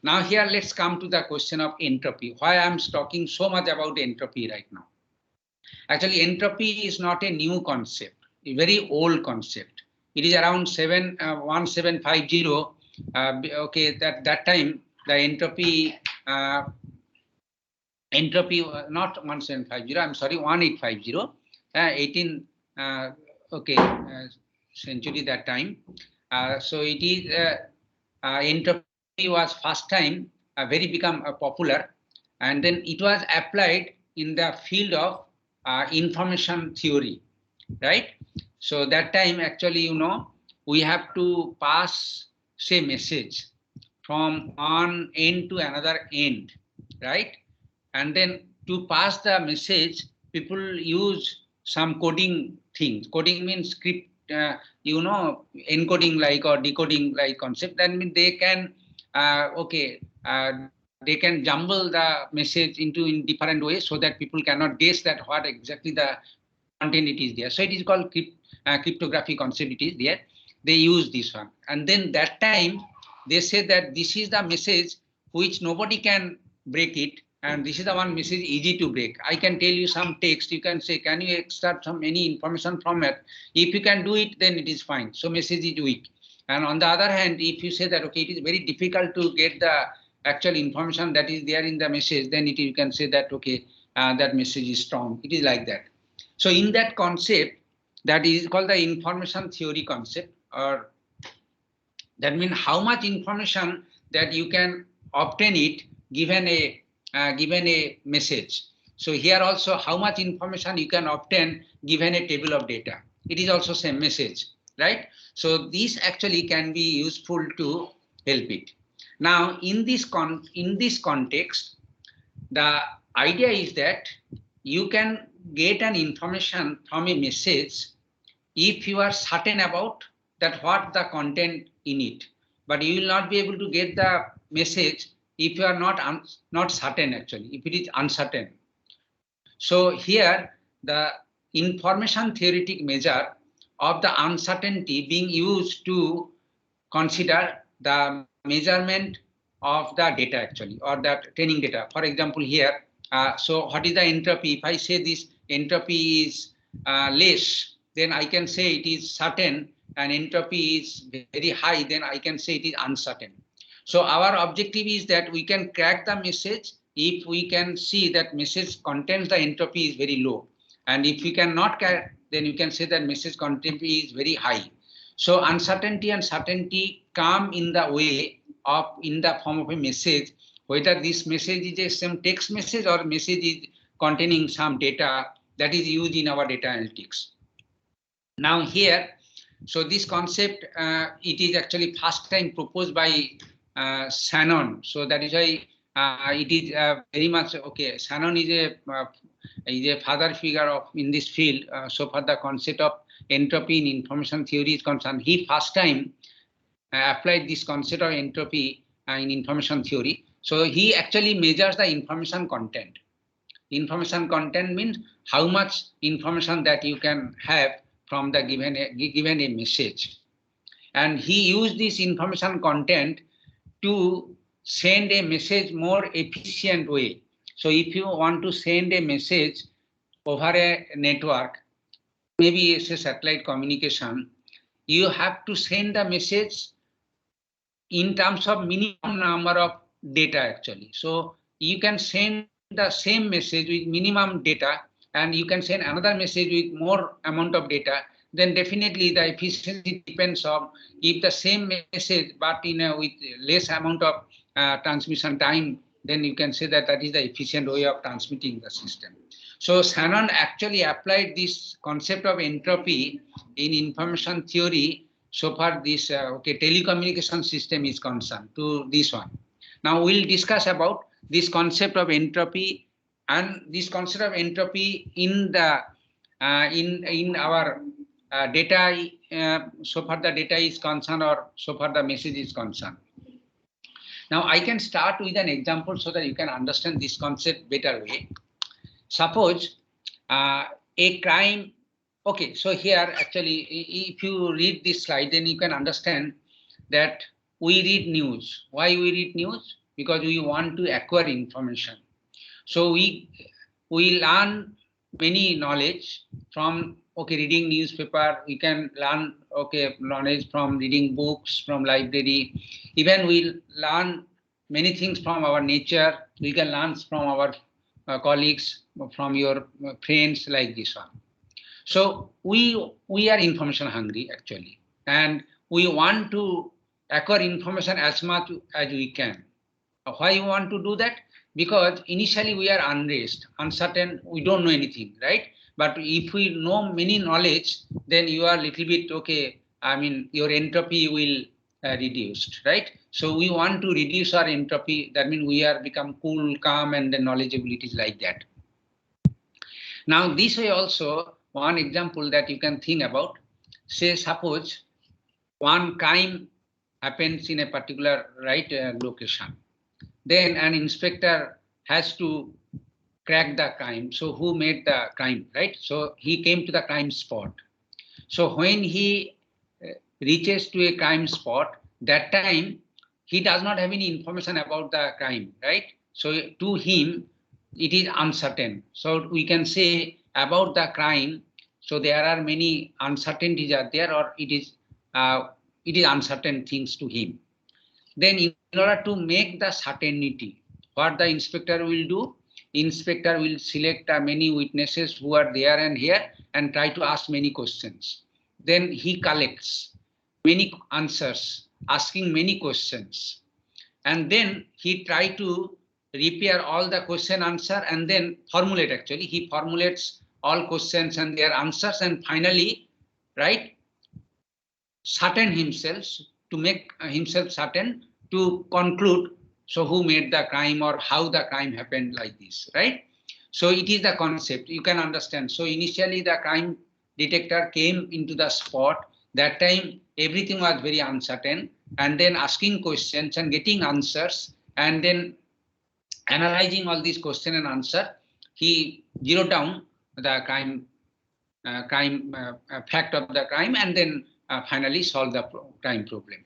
Now here let's come to the question of entropy. Why I'm talking so much about entropy right now? Actually, entropy is not a new concept, a very old concept. It is around 1750. Okay, that time the entropy not 1750. I'm sorry, 1850. 18 century that time. So it is entropy was first time very become popular, and then it was applied in the field of information theory, right? So that time actually, we have to pass say message from one end to another end, right? And then to pass the message, people use some coding things. Coding means script, encoding like or decoding like concept. That means they can, they can jumble the message in different ways so that people cannot guess that what exactly the content it is there. So it is called cryptography concept. It is there. They use this one, and then that time they say that this is the message which nobody can break it. And this is the one message easy to break. I can tell you some text. You can say, can you extract any information from it? If you can do it, then it is fine. So message is weak. And on the other hand, if you say that, okay, it is very difficult to get the actual information that is there in the message, then you can say that, okay, that message is strong. It is like that. So in that concept, that is called the information theory concept, or that means how much information that you can obtain it given a message. So here also how much information you can obtain given a table of data. It is also same message, right? So this actually can be useful to help it. Now in this context, the idea is that you can get an information from a message if you are certain about that what the content in it, but you will not be able to get the message if you are not certain actually, if it is uncertain. So here the information theoretic measure of the uncertainty being used to consider the measurement of the data actually, or that training data. For example here, so what is the entropy? If I say this entropy is less, then I can say it is certain, and entropy is very high, then I can say it is uncertain. So our objective is that we can crack the message if we can see that message contains the entropy is very low. And if we cannot crack, then you can say that message content is very high. So uncertainty and certainty come in the way of, in the form of a message, whether this message is a some text message or message is containing some data that is used in our data analytics. Now here, so this concept, it is actually first time proposed by Shannon. So that is why it is very much okay. Shannon is a father figure of in this field. So far the concept of entropy in information theory is concerned, he first time applied this concept of entropy in information theory. So he actually measures the information content. Information content means how much information that you can have from the given a message. And he used this information content to send a message more efficient way. So if you want to send a message over a network, maybe it's a satellite communication, you have to send the message in terms of minimum number of data actually. So you can send the same message with minimum data, and you can send another message with more amount of data, then definitely the efficiency depends on if the same message but in with less amount of transmission time, then you can say that that is the efficient way of transmitting the system. So Shannon actually applied this concept of entropy in information theory so far this telecommunication system is concerned to this one. Now we'll discuss about this concept of entropy, and this concept of entropy in the in our data, so far the data is concerned, or so far the message is concerned. Now I can start with an example so that you can understand this concept better way. Suppose a crime. Okay, so here actually, if you read this slide, then you can understand that we read news. Why we read news? Because we want to acquire information. So we learn many knowledge from reading newspaper. We can learn knowledge from reading books from library. Even we learn many things from our nature. We can learn from our colleagues, from your friends, like this one. So we are information hungry actually, and we want to acquire information as much as we can. Why you want to do that? Because initially we are unrest, uncertain, we don't know anything, right? But if we know many knowledge, then you are a little bit your entropy will reduced, right? So we want to reduce our entropy. That means we are become cool, calm, and the knowledgeability is like that. Now this way also, one example that you can think about, say suppose one crime happens in a particular location. Then an inspector has to crack the crime. So who made the crime, right? So he came to the crime spot. So when he reaches to a crime spot, that time he does not have any information about the crime, right? So to him, it is uncertain. So we can say about the crime, so there are many uncertainties are there, or it is uncertain things to him. Then in order to make the certainty, what the inspector will do, inspector will select many witnesses who are there and here and try to ask many questions. Then he collects many answers, asking many questions. and then he try to repair all the question answer and then formulate. Actually, he formulates all questions and their answers, and finally, right, certain himself, to make himself certain to conclude, so who made the crime or how the crime happened, like this, right? So it is the concept, you can understand. So initially the crime detector came into the spot. That time everything was very uncertain, and then asking questions and getting answers, and then analyzing all these question and answer, he zeroed down the crime fact of the crime, and then finally solve the crime problem.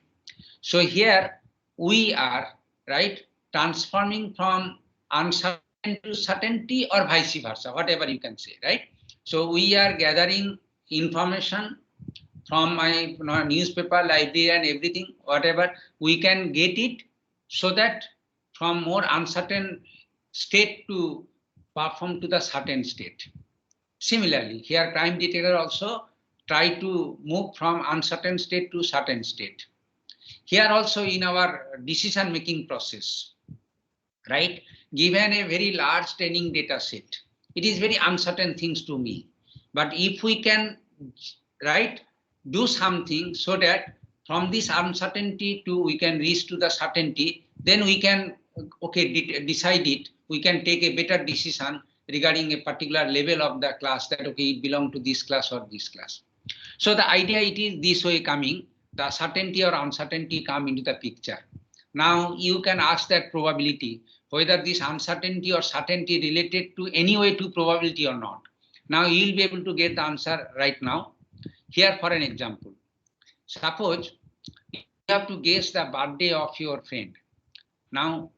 So here we are, right, transforming from uncertainty to certainty, or vice versa, whatever you can say, right? So we are gathering information from my newspaper, library, and everything, whatever we can get it, so that from more uncertain state to perform to the certain state. Similarly, here crime detector also try to move from uncertain state to certain state. Here also in our decision making process, right, given a very large training data set, it is very uncertain things to me. But if we can, right, do something so that from this uncertainty to we can reach to the certainty, then we can, okay, decide it, we can take a better decision regarding a particular level of the class, that okay, it belongs to this class or this class. So the idea, it is this way coming, the certainty or uncertainty come into the picture. Now you can ask that probability, whether this uncertainty or certainty related to any way to probability or not. Now you will be able to get the answer right now. Here for an example, suppose you have to guess the birthday of your friend. Now,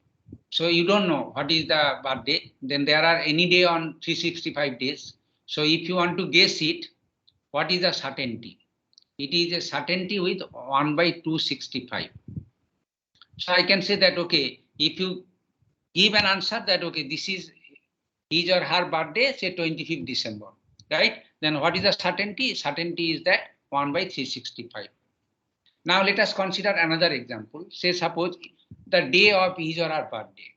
so you don't know what is the birthday, then there are any day on 365 days. So if you want to guess it, what is the certainty? It is a certainty with 1/265. So I can say that, okay, if you give an answer that, okay, this is his or her birthday, say 25th December, right? Then what is the certainty? Certainty is that 1/365. Now let us consider another example. Say suppose the day of his or her birthday.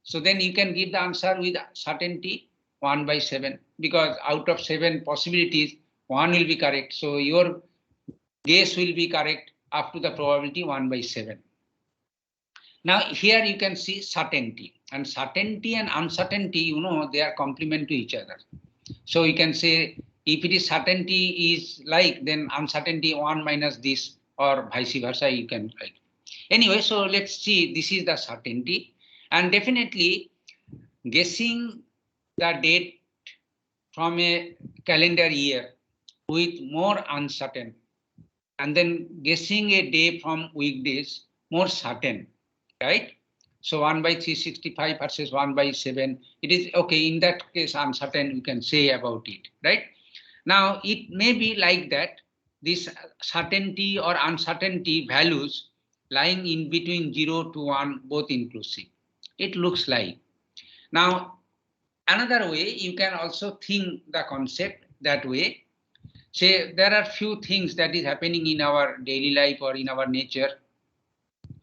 So then you can give the answer with certainty 1/7, because out of 7 possibilities, 1 will be correct. So your guess will be correct up to the probability 1/7. Now here you can see certainty, and certainty and uncertainty, they are complement to each other. So you can say if it is certainty is like, then uncertainty 1 minus this, or vice versa, you can like. Anyway, so let's see, this is the certainty, and definitely guessing the date from a calendar year with more uncertain, and then guessing a day from weekdays more certain, right? So 1/365 versus 1/7, it is okay. In that case, uncertain, you can say about it, right? Now it may be like that, this certainty or uncertainty values lying in between 0 to 1, both inclusive. It looks like. Now another way you can also think the concept that way. Say there are few things that is happening in our daily life or in our nature,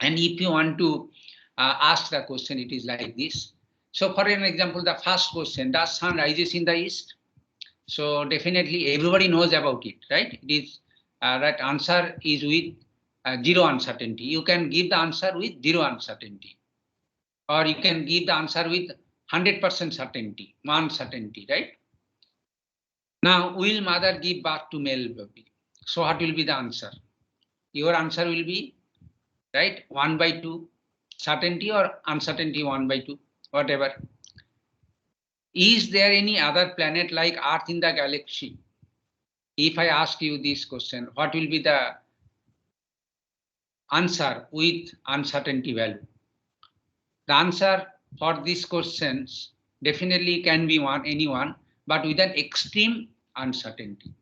and if you want to ask the question, it is like this. So for an example, the first question, does sun rises in the east? So definitely everybody knows about it, right? It is right answer is with 0 uncertainty. You can give the answer with 0 uncertainty, or you can give the answer with 100% certainty, 1 certainty, right? Now, will mother give birth to male baby? So what will be the answer? Your answer will be, right, 1/2 certainty or uncertainty 1/2, whatever. Is there any other planet like Earth in the galaxy? If I ask you this question, what will be the answer with uncertainty value? The answer for these questions definitely can be anyone, but with an extreme uncertainty.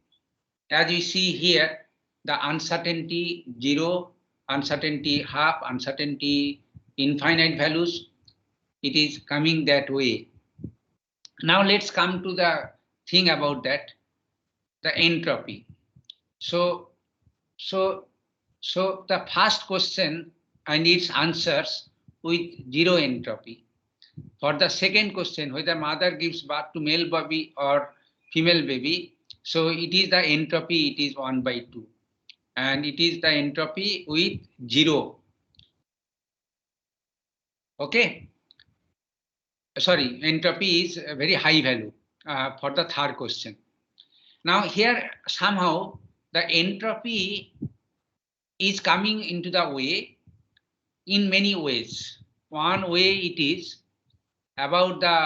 As you see here, the uncertainty 0, uncertainty half, uncertainty infinite values, it is coming that way. Now let's come to the thing about that, the entropy. So the first question and its answers with zero entropy. For the second question, whether mother gives birth to male baby or female baby, so it is the entropy, it is 1/2. And it is the entropy with 0. Okay. Sorry, entropy is a very high value for the third question. Now here somehow the entropy is coming into the way in many ways. One way it is about the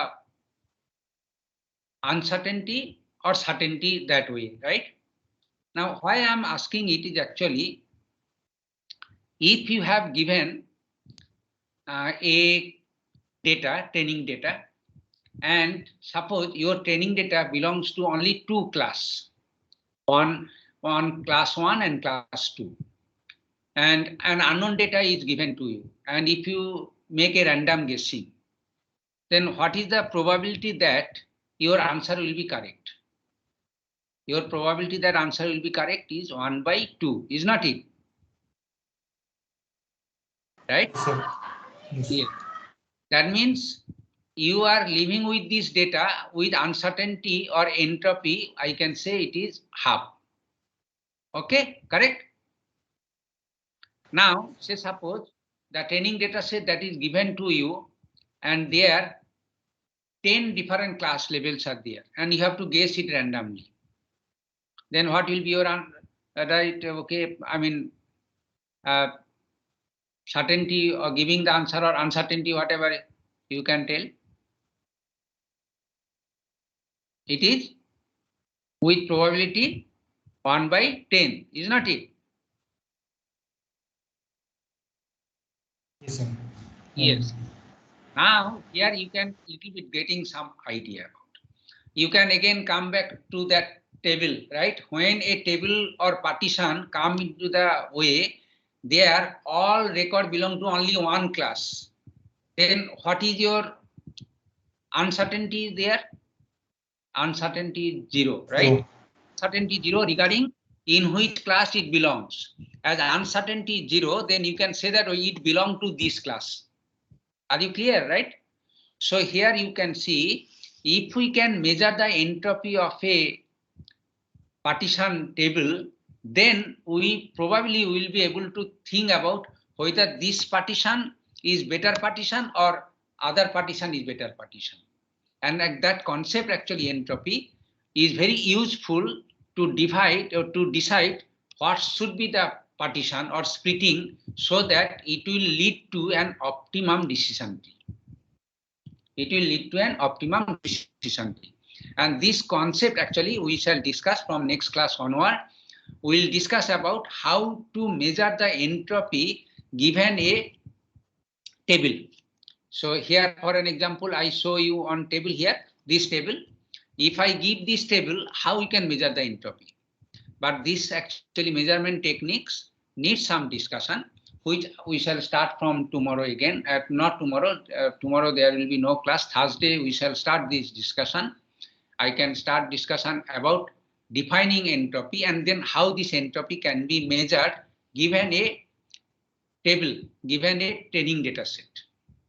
uncertainty or certainty that way, right? Now why I am asking it is actually, if you have given a data, training data, and suppose your training data belongs to only two classes, one class 1 and class 2, and an unknown data is given to you, and if you make a random guessing, then what is the probability that your answer will be correct? Your probability that answer will be correct is 1/2, is not it? Right? Sir. Yes. Yes. That means you are living with this data with uncertainty or entropy, I can say it is half. Okay, correct? Now, say suppose the training data set that is given to you, and there 10 different class levels are there, and you have to guess it randomly. Then what will be your right? Okay, I mean, certainty or giving the answer or uncertainty, whatever you can tell. It is with probability 1/10, is not it? Yes, sir. Yes. Now here you can little bit getting some idea about. You can again come back to that table, right? When a table or partition come into the way, there all record belong to only one class. Then what is your uncertainty there? Uncertainty 0, right? Uncertainty 0 regarding in which class it belongs. As uncertainty 0, then you can say that it belongs to this class. Are you clear, right? So here you can see, if we can measure the entropy of a partition table, then we probably will be able to think about whether this partition is better partition or other partition is better partition. And that concept, actually entropy, is very useful to divide or to decide what should be the partition or splitting, so that it will lead to an optimum decision tree. It will lead to an optimum decision tree. And this concept actually we shall discuss from next class onward. We'll discuss about how to measure the entropy given a table. So here for an example, I show you on table here, this table. If I give this table, how we can measure the entropy? But this actually measurement techniques need some discussion, which we shall start from tomorrow again. Not tomorrow, tomorrow there will be no class. Thursday we shall start this discussion. I can start discussion about defining entropy and then how this entropy can be measured given a table, given a training data set,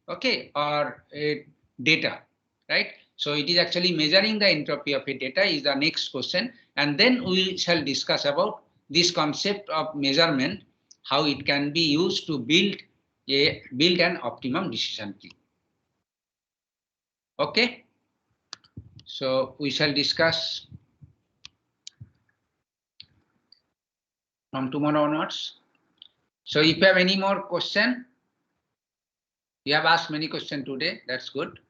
okay, or a data, right? So it is actually measuring the entropy of a data is the next question, and then we shall discuss about this concept of measurement, how it can be used to build an optimum decision tree. Okay, so we shall discuss from tomorrow onwards. So if you have any more question, you have asked many questions today, that's good.